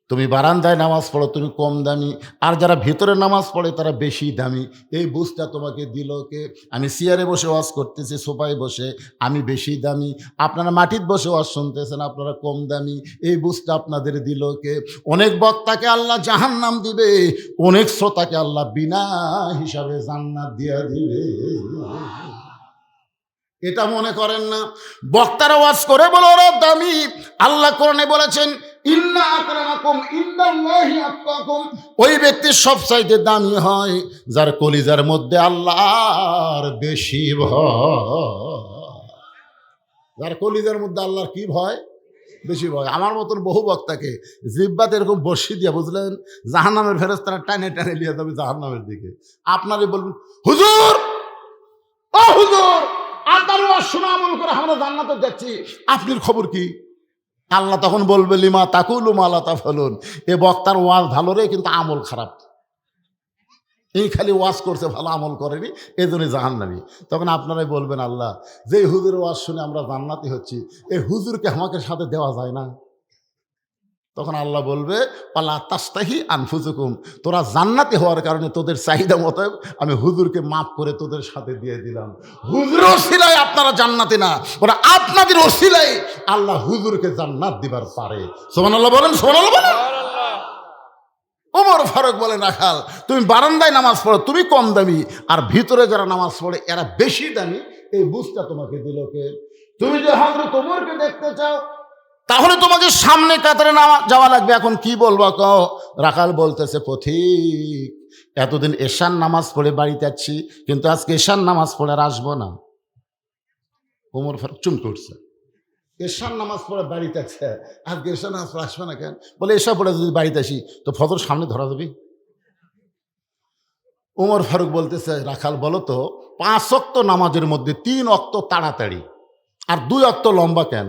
তুমি বারান্দায় নামাজ পড়ো, তুমি কম দামি, আর যারা ভিতরে নামাজ পড়ে তারা বেশি দামি, এই বুঝটা তোমাকে দিল কে? আমি চেয়ারে বসে ওয়াজ করতেছি, সোফায় বসে, আমি বেশি দামি। আপনারা মাটির বসে ওয়াজ শুনতেছেন, আপনারা কম দামি, এই বুঝটা আপনাদের দিল কে? অনেক বক্তাকে আল্লাহ জাহান্নাম দিবে, অনেক শ্রোতাকে আল্লাহ বিনা হিসাবে জান্নাত দিয়া দিবে। এটা মনে করেন না? বক্তারা ওয়াজ করে বলে ওরা দামি। আল্লাহ কোরআনে বলেছেন, ইন্না আকরামাকুম ইনদাল্লাহি আতকাকুম, ওই ব্যক্তি সবচাইতে দামি হয় যার কলিজার মধ্যে আল্লাহর বেশি ভয়। যার কলিজার মধ্যে আল্লাহর কি ভয়? বেশি ভয়। আমার মতন বহু বক্তাকে জিব্বাতে এরকম বসি দিয়া, বুঝলেন, জাহান্নামের ফেরেশতারা টানে টানে নিয়ে যাবে জাহান্নামের দিকে। আপনারই বলবেন, হুজুর ও হুজুর, আপনার ওয়াজ শোনা আমল করে আমরা জান্নাতে যাচ্ছি, আপনার খবর কি? আল্লাহ তখন বলবে, লিমা তাকুলু মা লা তাফআলুন, এ বক্তার ওয়াজ ভালো রে, কিন্তু আমল খারাপ। এই খালি ওয়াজ করছে, ভালো আমল করেনি, এই জন্য জাহান্নামী। তখন আপনারাই বলবেন, আল্লাহ যে হুজুরের ওয়াজ শুনে আমরা জান্নাতি হচ্ছি, এই হুজুরকে আমাকে সাথে দেওয়া যায় না? তখন আল্লাহ বলবে, পালা তাস্তাহি আনফুসুকুম, তোরা জান্নাতি হওয়ার কারণে তোদের চাহিদা মতো আমি হুজুরকে মাফ করে তোদের সাথে দিয়ে দিলাম। হুজুর ওসিলায় আপনারা জান্নাতি না, ওরা আপনাদের ওসিলায় আল্লাহ হুজুরকে জান্নাত দিবার পারে। সুবহানাল্লাহ বলেন, সুবহানাল্লাহ বলেন। ওমর ফারুক বলেন, রাখাল তুমি বারান্দায় নামাজ পড়ো, তুমি কম দামি, আর ভিতরে যারা নামাজ পড়ে এরা বেশি দামি, এই বুঝটা তোমাকে দিল কে? তুমি যে হযরত ওমরকে দেখতে চাও তাহলে তোমাকে সামনে কাতারে যাওয়া লাগবে। এখন কি বলবো কও? রাখাল বলতেছে, পথিক, এতদিন এশার নামাজ পড়ে বাড়িতে যাচ্ছি, কিন্তু আজকে এশার নামাজ পড়ে আর আসবো না। ওমর ফারুক চুম করছে, এশার নামাজ পড়ে বাড়িতে আছে, আজকে এশার নামাজ পড়ে আসবে না কেন? বলে এশা পড়ে যদি বাড়িতে আসি তো ফজর সামনে ধরা যাবে। ওমর ফারুক বলতেছে, রাখাল বলো তো, 5 ওয়াক্ত নামাজের মধ্যে 3 ওয়াক্ত তাড়াতাড়ি আর 2 ওয়াক্ত লম্বা কেন?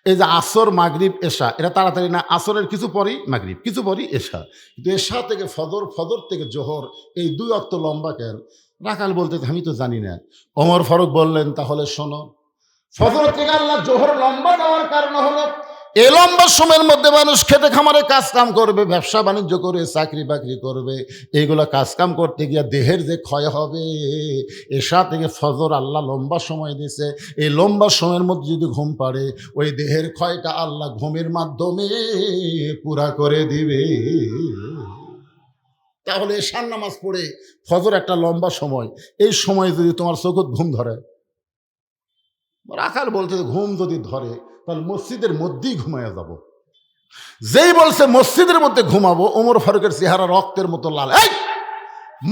এই যে আসর, মাগরিব, এশা, এটা তাড়াতাড়ি না? আসরের কিছু পরেই মাগরিব, কিছু পরেই এশা, কিন্তু এশা থেকে ফজর, ফজর থেকে জোহর, এই 2 ওয়াক্ত লম্বা কেন? রাখাল বলতেছে, আমি তো জানি না। ওমর ফারুক বললেন, তাহলে শোনো, ফজর থেকে আল্লাহ জোহর লম্বা দেওয়ার কারণ হলো এই লম্বা সময়ের মধ্যে মানুষ খেতে খামারে কাজ কাম করবে, ব্যবসা বাণিজ্য করে, চাকরি বাকরি করবে। এইগুলো কাজ কাম করতে গিয়ে দেহের যে ক্ষয় হবে, এশা থেকে ফজর আল্লাহ লম্বা সময় দিছে। এই লম্বা সময়ের মধ্যে যদি ঘুম পাড়ে, ওই দেহের ক্ষয়টা আল্লাহ ঘুমের মাধ্যমে পুরা করে দিবে। তাহলে এশার নামাজ পড়ে ফজর একটা লম্বা সময়, এই সময় যদি তোমার চোখত ঘুম ধরে, রাখাল বলতে ঘুম যদি ধরে তাহলে মসজিদের মধ্যেই ঘুমাইয়া যাব। যেই বলছে মসজিদের মধ্যে ঘুমাবো, ওমর ফারুকের চেহারা রক্তের মতো লাল। এই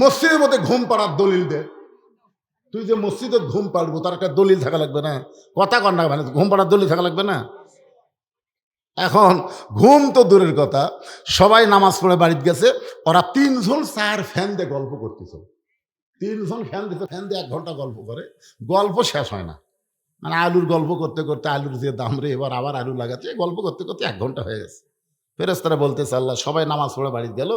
মসজিদের মধ্যে ঘুম পাড়ার দলিল দে। তুই যে মসজিদে ঘুম পাড়বো তার একটা দলিল থাকা লাগবে না? কথা কর না, মানে ঘুম পাড়ার দলিল থাকা লাগবে না? এখন ঘুম তো দূরের কথা, সবাই নামাজ পড়ে বাড়িতে গেছে, ওরা 3 জন 4 ফ্যান দিয়ে গল্প করতেছে। 3 জন ফ্যান দিতে, ফ্যান দিয়ে 1 ঘন্টা গল্প করে, গল্প শেষ হয় না। মানে আলুর গল্প করতে করতে, আলুর যে দাম রে, এবার আবার আলু লাগাচ্ছে, গল্প করতে করতে 1 ঘন্টা হয়ে গেছে। ফেরেশতারা বলতেছে, আল্লাহ, সবাই নামাজ পড়ে বাড়িতে গেল,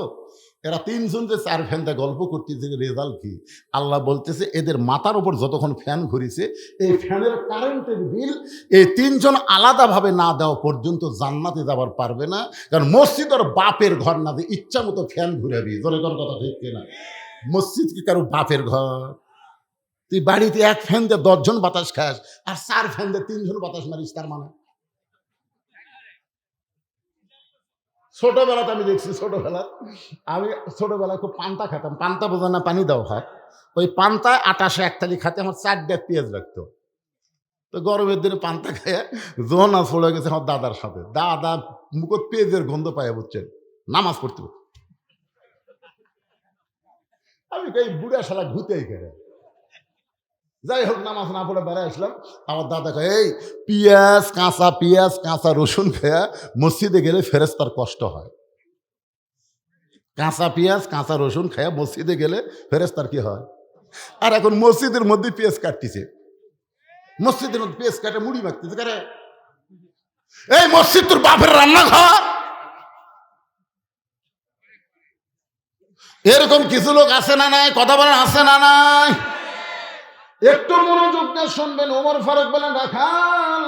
এরা 3 জন যে 4 ফ্যানটা গল্প করতেছে, রেজাল্ট কি? আল্লাহ বলতেছে, এদের মাথার উপর যতক্ষণ ফ্যান ঘুরিছে, এই ফ্যানের কারেন্টের বিল এই 3 জন আলাদাভাবে না দেওয়া পর্যন্ত জান্নাতে যাবার পারবে না। কারণ মসজিদ ওর বাপের ঘর না, যে ইচ্ছা মতো ফ্যান ঘুরাবি। জোরে কোন কথা ঠিক কিনা? মসজিদ কি কারো বাপের ঘর? তুই বাড়িতে 1 ফ্যান দিয়ে 10 জন বাতাস খাস, আর 4 ফ্যান দিয়ে 3 জন বাতাস মারিস, তার মানে? ছোটবেলাতে আমি দেখছি, আমি ছোটবেলায় খুব পান্তা খেতাম। পান্তা বোঝা না? পানি দাও ভাত। ওই পান্তায় 28 এক থালি খাতে আমার 4 পেঁয়াজ লাগতো। তো গরমের দিনে পান্তা খেয়ে জোনা পড়ে গেছে আমার দাদার সাথে। দাদা মুখত পেঁয়াজের গন্ধ পায়, বুঝছেন, নামাজ পড়তে। আমি এই বুড়া শালা ঘুতেই খেয়ে, যাই হোক, নামাজ না পড়ে বেড়ায় আসলাম। আমার দাদা কয়, এই পেঁয়াজ, কাঁচা রসুন খেয়া মসজিদে গেলে ফেরেশতার কষ্ট হয়। কাঁচা পেঁয়াজ, কাঁচা রসুন খেয়া মসজিদে গেলে ফেরেশতার কি হয়? আর এখন মসজিদের মধ্যে পেঁয়াজ কাটতেছে, মসজিদের মধ্যে পেঁয়াজ কাটে মুড়ি মাখতেছে। কারে? এই মসজিদ তোর বাপের রান্নাঘর? এরকম কিছু লোক আছে না নাই? কথা বলেন, আছে না নাই? একটু মনোযোগ দিয়ে শুনবেন। ওমর ফারুক বলেন, রাখাল,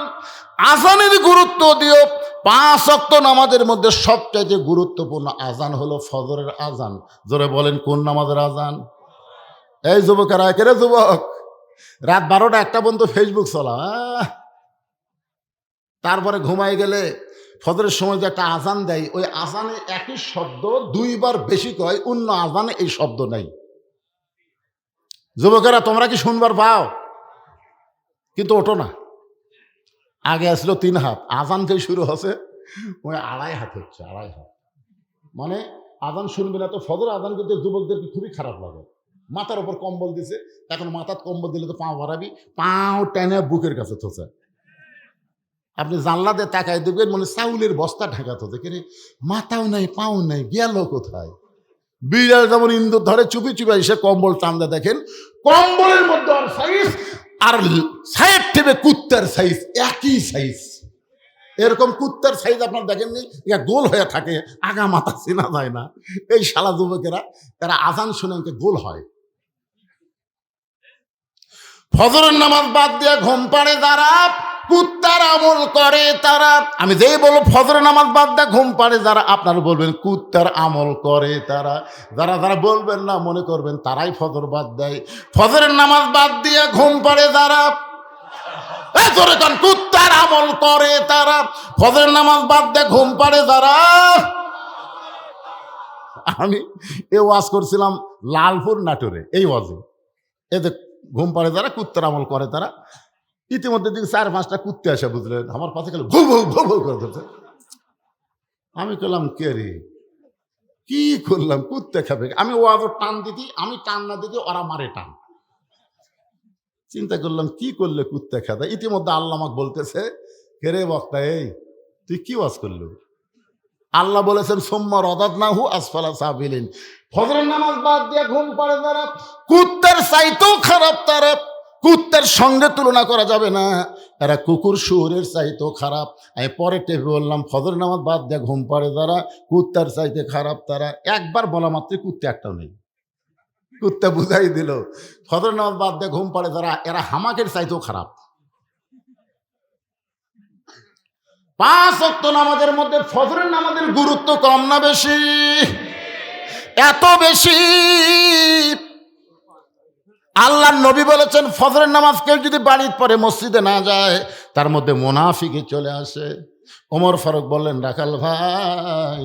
আজানের গুরুত্ব দিও। 5 ওয়াক্ত নামাজের মধ্যে সবচাইতে গুরুত্বপূর্ণ আজান হলো ফজরের আজান। জোরে বলেন, কোন নামাজের আজান? এই যুবকেরা, একেরে যুবক, রাত 12টা 1টা পর্যন্ত ফেসবুক চলা, তারপরে ঘুমাই গেলে ফজরের সময় যে একটা আজান দেয়, ওই আজানে একই শব্দ 2 বার বেশি কয়, অন্য আজানে এই শব্দ নাই। যুবকেরা, তোমরা কি শুনবার পাও? কিন্তু ওঠো না। আগে আসলো 3 হাত, আজান থেকে শুরু হচ্ছে ওই 2.5 হাত হচ্ছে, 2.5 হাত। মানে আজান শুনবে না তো। ফজর আজান কিন্তু যুবকদেরকে খুবই খারাপ লাগে। মাথার উপর কম্বল দিছে, এখন মাথার কম্বল দিলে তো পাও বাড়াবি, পাও টেনে বুকের কাছে থোছে। আপনি জানলা দিয়ে তাকায় দেখবেন মানে চাউলের বস্তা ঢাকা থোছে, কিন্তু মাথাও নাই, পাও নাই, গেল কোথায়? বিড়াল যেমন ইন্দুর ধরে চুপি চুপি এসে কম্বল টানতে, দেখেন কম্বলের মধ্যে আর সাইজ, আর সাইড টেপে কুত্তার সাইজ একই সাইজ। এরকম কুত্তার সাইজ আপনার দেখেননি? গোল হয়ে থাকে, আগা মাথা চেনা যায় না। এই শালা যুবকেরা, তারা আজান শুনে গোল হয়। ফজরের নামাজ বাদ দিয়ে ঘুম পাড়ে যারা, কুত্তার আমল করে তারা। আমি যেই বলবো ফজরের নামাজ বাদ দিয়ে ঘুম পাড়ে যারা, আপনারা বলবেন কুত্তার আমল করে তারা। যারা যারা বলবেন না, মনে করবেন তারাই ফজর বাদ দেয়। ফজরের নামাজ বাদ দিয়ে ঘুম পাড়ে যারা, কুত্তার আমল করে তারা। ফজরের নামাজ বাদ দিয়ে ঘুম পাড়ে যারা। আমি এ ওয়াজ করছিলাম লালপুর নাটোরে, এই ওয়াজে, এতে ঘুম পাড়ে যারা, কুত্তার আমল করে তারা। ইতিমধ্যে দিকে 4-5টা কুত্তে আসে, বুঝলেন, আমার পাশে গেল ভৌ ভৌ ভৌ ভৌ করে ধরছে। আমি করলাম কে রে, কি করলাম, কুত্তে খাবে। আমি ও আবার টান দিতি, আমি টান না দিতি ওরা মারে টান। চিন্তা করলাম কি করলে কুত্তে খাবে। ইতিমধ্যে আল্লাহ আমাকে বলতেছে, কে রে বক্তা, এই তুই কি ওয়াজ করলো? আল্লাহ বলেছেন সুম্মা রাদাদনাহু আসফালা সাফিলিন, ফজরের নামাজ বাদ দিয়ে ঘুম পড়ে যারা, কুত্তার চাইতেও খারাপ তারা, কুত্তার সঙ্গে তুলনা করা যাবে না, এরা কুকুর শুয়োরের চাইতেও খারাপ। আমি পরে টেপে বললাম, ফজরের নামাজ বাদ দিয়ে ঘুম পড়ে যারা, কুত্তার চাইতে খারাপ তারা। একবার বলা মাত্র কুত্তে একটাও নেই। কুত্তা বুঝাই দিল, ফজরের নামাজ বাদ দিয়ে ঘুম পড়ে যারা, এরা হামাকের চাইতেও খারাপ। 5 ওয়াক্ত নামাজের মধ্যে ফজরের নামাজের গুরুত্ব কম না বেশি? এত বেশি। আল্লাহর নবী বলেছেন ফজরের নামাজ কেউ যদি বাড়ির পরে মসজিদে না যায় তার মধ্যে মুনাফিকি চলে আসে। ওমর ফারুক বললেন, রাখাল ভাই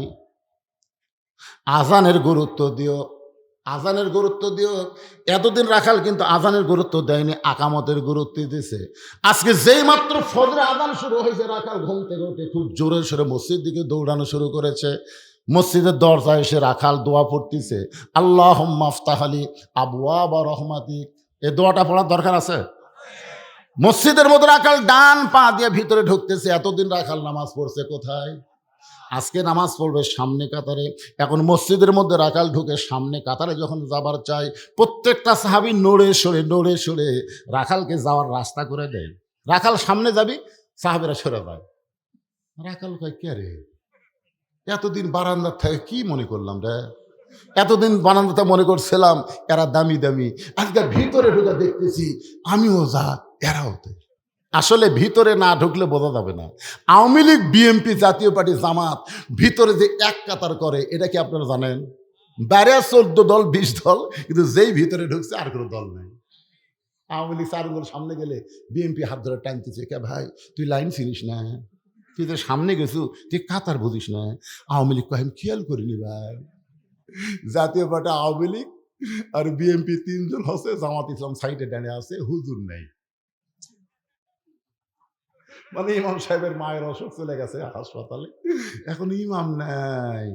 আজানের গুরুত্ব দিও, আজানের গুরুত্ব দিও। এতদিন রাখাল কিন্তু আজানের গুরুত্ব দেয়নি, আকামতের গুরুত্ব দিয়েছে। আজকে যেই মাত্র ফজরে আজান শুরু হয়েছে, রাখাল ঘুম থেকে উঠে খুব জোরে সোরে মসজিদ দিকে দৌড়ানো শুরু করেছে। মসজিদের দরজায় এসে রাখাল দোয়া পড়তেছে, আল্লাহুম্মা আফতাহ লি আবওয়াবা রহমাতিক। এই দোয়াটা পড়ার দরকার আছে? মসজিদের মধ্যে রাখাল ডান পা দিয়ে ভিতরে ঢুকতেছে। এতদিন রাখাল নামাজ পড়ছে কোথায়? আজকে নামাজ পড়বে সামনে কাতারে। এখন মসজিদের মধ্যে রাখাল ঢুকে সামনে কাতারে যখন যাবার চাই, প্রত্যেকটা সাহাবী নড়ে সরে রাখালকে যাওয়ার রাস্তা করে দেয়। রাখাল সামনে যাবি, সাহাবীরা সরে যায়। রাখাল কয়, কে রে, এতদিন বারান্দার থেকে কি মনে করলাম রে, এতদিন বারান্দাতে মনে করছিলাম এরা দামি দামি, আজকে ভিতরে ঢুকে দেখতেছি আমিও যা এরাও তো। আসলে ভিতরে না ঢুকলে বোঝা যাবে না। আওয়ামী লীগ, বিএনপি, জাতীয় পার্টি, জামাত ভিতরে যে এক কাতার করে, এটা কি আপনারা জানেন? বাইরে 14 দল 20 দল, কিন্তু যেই ভিতরে ঢুকছে আর কোনো দল নেই। আওয়ামী লীগ 4 দল সামনে গেলে বিএনপি হাত ধরে টানতেছে, কে ভাই তুই লাইন চিনিস না, তুই তো সামনে গেছু, তুই কাতার বুঝিস না। আওয়ামী লীগ কহেন খেয়াল করিনি ভাই। জাতীয় পার্টি আওয়ামী লীগ আর বিএনপি 3 জন হচ্ছে, জামাত ইসলাম সাইডে ডানে আছে, হুজুর নেই। মানে ইমাম সাহেবের মায়ের অসুখ চলে গেছে হাসপাতালে, এখন ইমাম নাই।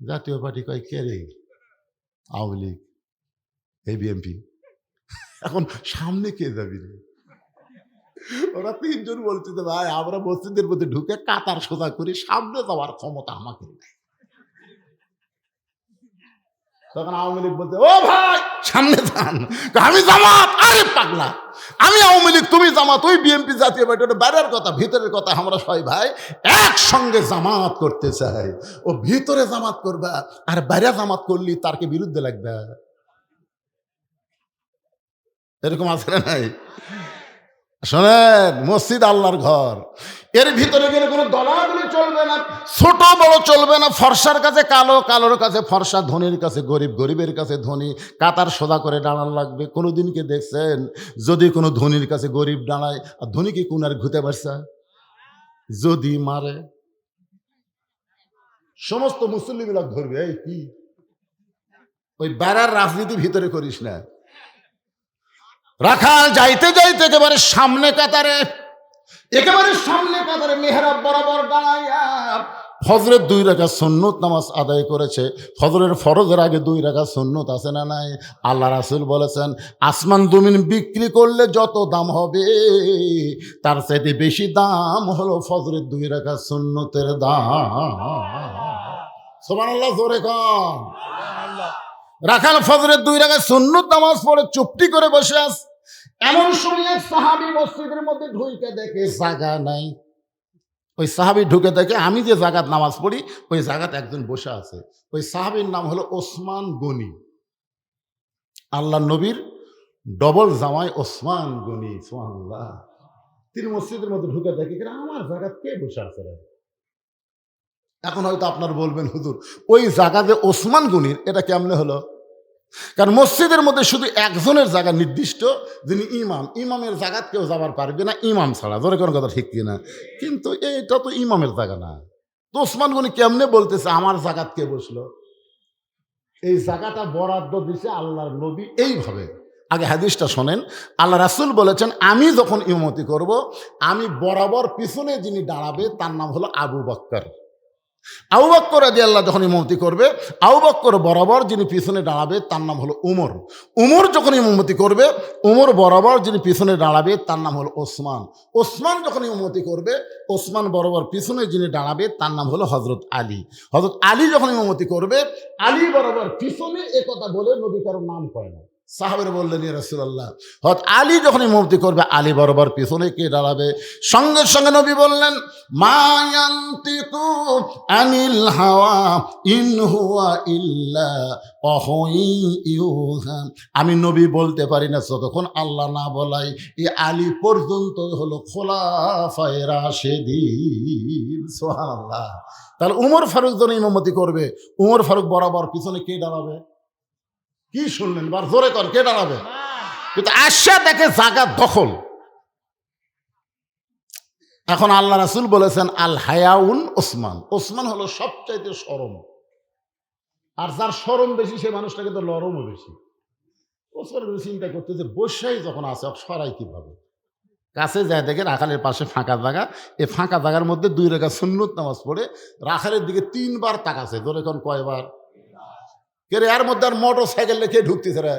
জাতীয় পার্টি কয়, কে রে, আওয়ামী লীগ, এই বিএনপি, এখন সামনে কে যাবি রে? ওরা 3 জন বলছে যে ভাই আমরা মসজিদের মধ্যে ঢুকে কাতার সোজা করি, সামনে যাওয়ার ক্ষমতা আমাকে নেই। তখন আওয়ামী লীগ বলছে, ও ভাই সামনে যান। আমি জামাত, আরে পাগলা, আমি আওয়ামী লীগ, তুমি জামাত, ওই বিএনপি, জাতীয় পার্টি, ওটা বাইরের কথা, ভিতরের কথা। আমরা সবাই ভাই একসঙ্গে জামাত করতে চাই। ও ভিতরে জামাত করবা আর বাইরে জামাত করলি তারকে বিরুদ্ধে লাগবে, এরকম আছে না নাই? শোনেন, মসজিদ আল্লাহর ঘর, এর ভিতরে গেলে কোনো দলাদলি চলবে না, ছোট বড় চলবে না, ফর্সার কাছে কালো, কালোর কাছে ফর্সা, ধনীর কাছে গরিব, গরিবের কাছে ধনী। কাতার সোজা করে দাঁড়ান লাগবে। কোনোদিনকে দেখছেন যদি কোনো ধনীর কাছে গরিব দাঁড়ায় আর ধনীকে কোন আর ঘুতে পারছে? যদি মারে সমস্ত মুসল্লিগুলা ধরবে, এই কি ওই বেড়ার রাজনীতি ভিতরে করিস না। রাখাল যাইতে যাইতে একেবারে সামনে কাতারে, একেবারে সামনে কাতারে মেহরাব বরাবর দাঁড়াইয়া ফজরের 2 রাকাত সুন্নত নামাজ আদায় করেছে। ফজরের ফরজের আগে 2 রাকাত সুন্নত আছে না নাই? আল্লাহ রাসূল বলেছেন আসমান জমিন বিক্রি করলে যত দাম হবে তার চাইতে বেশি দাম হলো ফজরের 2 রাকাত সুন্নতের দাম। সুবহানাল্লাহ, জোরে কন। রাখাল ফজরের 2 রাকাত সুন্নত নামাজ পড়ে চুপটি করে বসে আছে। এমন সময় এক সাহাবী মসজিদের মধ্যে ঢুকে দেখে জায়গা নাই। ওই সাহাবী ঢুকে দেখে আমি যে জায়গাত নামাজ পড়ি ওই জায়গাতে একজন বসে আছে। ওই সাহাবীর নাম হলো ওসমান গনি। আল্লাহ নবীর ডবল জামাই ওসমান গনি, সুবহানাল্লাহ। তিনি মসজিদের মধ্যে ঢুকে দেখে আমার জায়গাত কে বসে আছে? এখন হয়তো আপনার বলবেন হুজুর ওই জায়গাতে ওসমান গনির এটা কেমনে হলো? কারণ মসজিদের মধ্যে শুধু একজনের জায়গা নির্দিষ্ট, যিনি ইমাম। ইমামের জায়গাত কেউ যাবার পারবে না ইমাম ছাড়া, ধরে কোনো কথা ঠিক কিনা? কিন্তু এইটা তো ইমামের জায়গা না। তো ওসমান গনি কেমনে বলতেছে আমার জায়গাত কে বসলো? এই জায়গাটা বরাদ্দ দিছে আল্লাহর নবী এইভাবে, আগে হাদিসটা শোনেন। আল্লাহ রাসূল বলেছেন, আমি যখন ইমামতি করব, আমি বরাবর পিছনে যিনি দাঁড়াবে তার নাম হলো আবু বকর। আবু বকর রাদিয়াল্লাহু যখন ইমামতি করবে, আবু বকর বরাবর যিনি পিছনে দাঁড়াবে তার নাম হলো উমর। উমর যখন ইমামতি করবে, উমর বরাবর যিনি পিছনে দাঁড়াবে তার নাম হলো ওসমান। ওসমান যখন ইমামতি করবে, ওসমান বরাবর পিছনে যিনি দাঁড়াবে তার নাম হলো হযরত আলী। হযরত আলী যখন ইমামতি করবে, আলী বরাবর পিছনে একথা বলে নবী কারো নাম কয় না। সাহাবের বললেন, ইয়া রাসূলুল্লাহ, হযরত আলী যখন ইমামতি করবে, আলী বরাবর পিছনে কে দাঁড়াবে? সঙ্গে সঙ্গে নবী বললেন, মা ইয়ানতিকু আনিল হাওয়া ইন হুয়া ইল্লা ওয়াহয়ুন ইউহা। আমি নবী বলতে পারি না যতক্ষণ আল্লাহ না বলাই। এই আলী পর্যন্ত হলো খোলাফায়ে রাশেদিন। সুবহানাল্লাহ। তাহলে উমর ফারুক যখন ইমামতি করবে, উমর ফারুক বরাবর পিছনে কে দাঁড়াবে? কি শুনলেন? বার জোরে কর, কে দাঁড়াবে? কিন্তু আশা দেখে জায়গা দখল। এখন আল্লাহ রাসূল বলেছেন, আল হায়াউন ওসমান। ওসমান হলো সবচাইতে শরম, আর যার শরম বেশি সে মানুষটাকে তো লরমও বেশি। ওসমান চিন্তা করতে যে বসাই যখন আছে সরাই কিভাবে, কাছে যায় দেখে রাখালের পাশে ফাঁকা জায়গা। এই ফাঁকা জায়গার মধ্যে 2 রাকাত সুন্নত নামাজ পড়ে রাখালের দিকে 3 বার তাকাছে। ধরে কোন কয়বার? কে রে, এর মধ্যে আর মোটর সাইকেল লেখে ঢুকতেছে রে?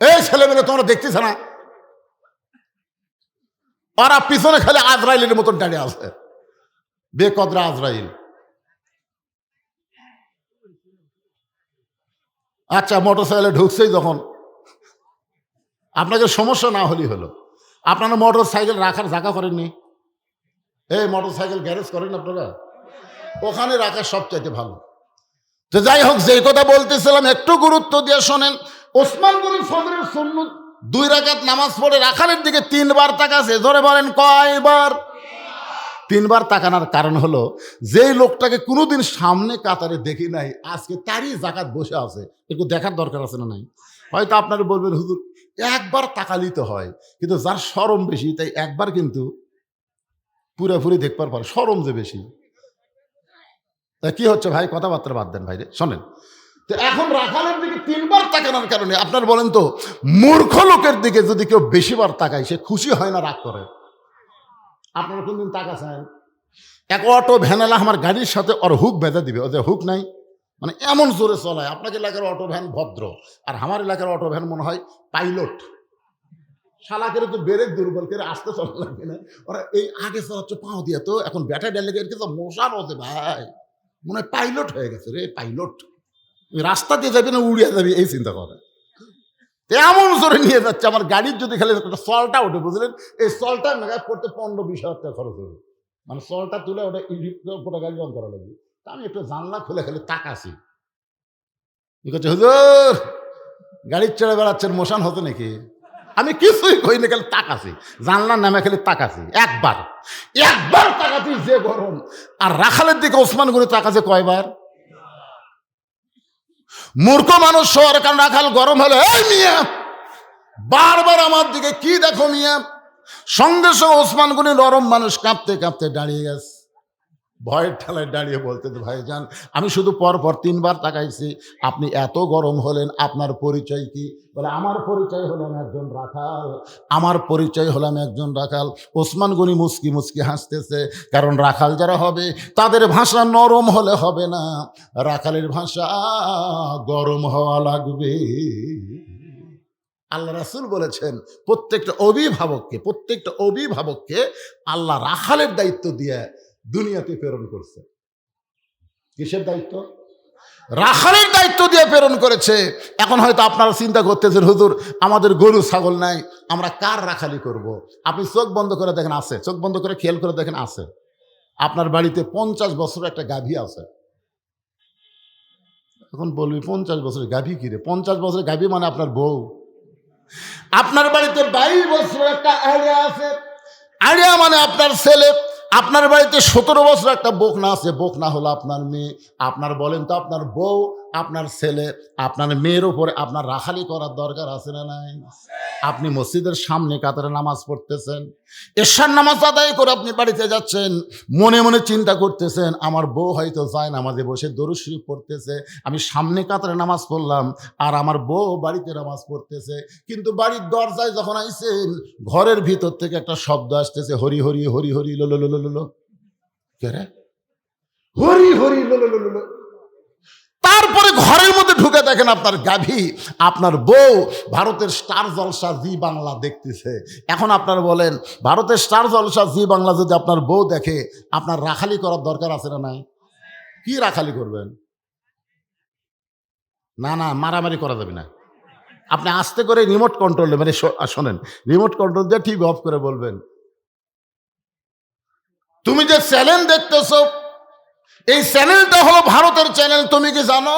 এই ছেলেমেয়ে তোমরা দেখতেছ না? ওরা পিছনে খালি আজরাইলের মতন দাঁড়িয়ে আছে, বেকদরা আজরাইল। আচ্ছা, মোটর সাইকেলে ঢুকছেই যখন, আপনাকে সমস্যা না হলেই হলো। আপনারা মোটর সাইকেল রাখার জায়গা করেননি? এই মোটর সাইকেল গ্যারেজ করেন আপনারা? ওখানে রাখা সবচাইতে ভালো। তো যাই হোক, যেই কথা বলতেছিলাম একটু গুরুত্ব দিয়ে শোনেন। ওসমান গনি ফজরের সুন্নত 2 রাকাত নামাজ পড়ে রাখালের দিকে 3 বার তাকাছে। ধরে বলেন কয়বার? 3 বার তাকানোর কারণ হলো, যেই লোকটাকে কোনোদিন সামনে কাতারে দেখি নাই, আজকে তারই জাকাত বসে আছে, একটু দেখার দরকার আছে না নাই? হয়তো আপনারা বলবেন, হুজুর একবার তাকালেই তো হয়, কিন্তু যার শরম বেশি তাই একবার কিন্তু পুরোপুরি দেখবার পর শরম যে বেশি। তা কি হচ্ছে ভাই? কথাবার্তা বাদ দেন ভাইরে, শোনেন। তো এখন রাখালের দিকে 3 বার তাকানোর কারণে আপনার বলেন তো, মূর্খ লোকের দিকে যদি কেউ বেশিবার তাকায় সে খুশি হয় না রাগ করে? আপনারা কোনদিন তাকাছেন? এক অটো ভ্যানালা আমার গাড়ির সাথে ওর হুক বেঁধে দিবে, ওদের হুক নাই, মানে এমন জোরে চলায়। আপনাকে এলাকার অটো ভ্যান ভদ্র, আর আমার এলাকার অটো ভ্যান মনে হয় পাইলট। শালাকের তো ব্রেক দুর্বল করে আসতে চলা লাগবে না, ওরা এই আগে চালাচ্ছে পাও দিয়ে। তো এখন ব্যাটারি ডালে কিন্তু মশার হতে ভাই, মনে হয় পাইলট হয়ে গেছে রে, পাইলট। রাস্তা দিয়ে যাবি না উড়িয়ে যাবি এই চিন্তা করে, এমন জোরে নিয়ে যাচ্ছে। আমার গাড়ির যদি খালি একটা সলটা ওঠে, বুঝলেন, এই সলটা মেকআপ করতে 15-20 হাজার টাকা খরচ হবে। মানে সলটা তুলে ওটা পুরো গাড়ি রং করা লাগবে। তা আমি একটু জানলা খুলে খালি তাকাছি, কি করছে হুজুর, গাড়ির চড়ে বেড়াচ্ছেন, মোশন হতো নাকি? আমি কিছুই কই না, খালি তাকাছি, জানলার নামে খালি তাকাছি। একবার তাকাছি, যে গরম। আর রাখালের দিকে ওসমান গনি তাকাছে কয়বার? মূর্খ মানুষ শোয়ার কারণ রাখাল গরম হলে, এই মিয়া বারবার আমার দিকে কি দেখো মিয়া? সঙ্গে সঙ্গে ওসমান গনি নরম মানুষ কাঁপতে কাঁপতে দাঁড়িয়ে গেছে, ভয়ের ঠেলায় দাঁড়িয়ে বলতে, ভাই যান, আমি শুধু পরপর 3 বার তাকাইছি, আপনি এত গরম হলেন, আপনার পরিচয় কি? বলে, আমার পরিচয় হলো আমি একজন রাখাল, আমার পরিচয় হলো আমি একজন রাখাল। ওসমান গনি মুচকি মুচকি হাসতেছে, কারণ রাখাল যারা হবে তাদের ভাষা নরম হলে হবে না, রাখালের ভাষা গরম হওয়া লাগবে। আল্লাহ রাসূল বলেছেন, প্রত্যেকটা অভিভাবককে আল্লাহ রাখালের দায়িত্ব দিয়ে দুনিয়াতে প্রেরণ করছে। কিসের দায়িত্ব? রাখালের দায়িত্ব দিয়ে প্রেরণ করেছে। এখন হয়তো আপনারা চিন্তা করতেছেন, হুজুর আমাদের গরু ছাগল নাই, আমরা কার রাখালি করব? আপনি চোখ বন্ধ করে দেখেন, আছে। চোখ বন্ধ করে খেয়াল করে দেখেন, আছে। আপনার বাড়িতে 50 বছর একটা গাভী আছে। এখন বলবি 50 বছরের গাভী কি রে? 50 বছরের গাভী মানে আপনার বউ। আপনার বাড়িতে 22 বছর একটা আড়িয়া আছে, আড়িয়া মানে আপনার ছেলে। আপনার বাড়িতে 17 বছর একটা বকনা আছে, বকনা হলো আপনার মেয়ে। আপনার বলেন তো, আপনার বউ আপনার ছেলে আপনার মেয়ের উপরে আপনার রাখালি করার দরকার আছে না নাই? আপনি মসজিদের সামনে কাতারে নামাজ পড়তেছেন, এশার নামাজ আদায় করে আপনি বাড়িতে যাচ্ছেন, মনে মনে চিন্তা করতেছেন আমার বউ হয়তো যায় নামাজে বসে দরুদ শরীফ পড়তেছে, আমি সামনে কাতারে নামাজ পড়লাম আর আমার বউ বাড়িতে নামাজ পড়তেছে। কিন্তু বাড়ির দরজায় যখন আইছেন, ঘরের ভিতর থেকে একটা শব্দ আসতেছে, হরি হরি হরি হরি লো লো লো লো লো। কে রে? হরি হরি লো লো লো লো। তারপরে ঘরের মধ্যে ঢুকে দেখেন আপনার গাভী, আপনার বউ ভারতের স্টার জলসা জি বাংলা দেখতেছে। এখন আপনারা বলেন, ভারতের স্টার জলসা জি বাংলা যদি আপনার বউ দেখে, আপনার রাখালি করার দরকার আছে না নাই? কি রাখালি করবেন? না না, মারামারি করা যাবে না। আপনি আস্তে করে রিমোট কন্ট্রোলে, মানে শোনেন, রিমোট কন্ট্রোল দিয়ে টিভি অফ করে বলবেন, তুমি যে চ্যানেল দেখতেছো এই চ্যানেলটা হলো ভারতের চ্যানেল, তুমি কি জানো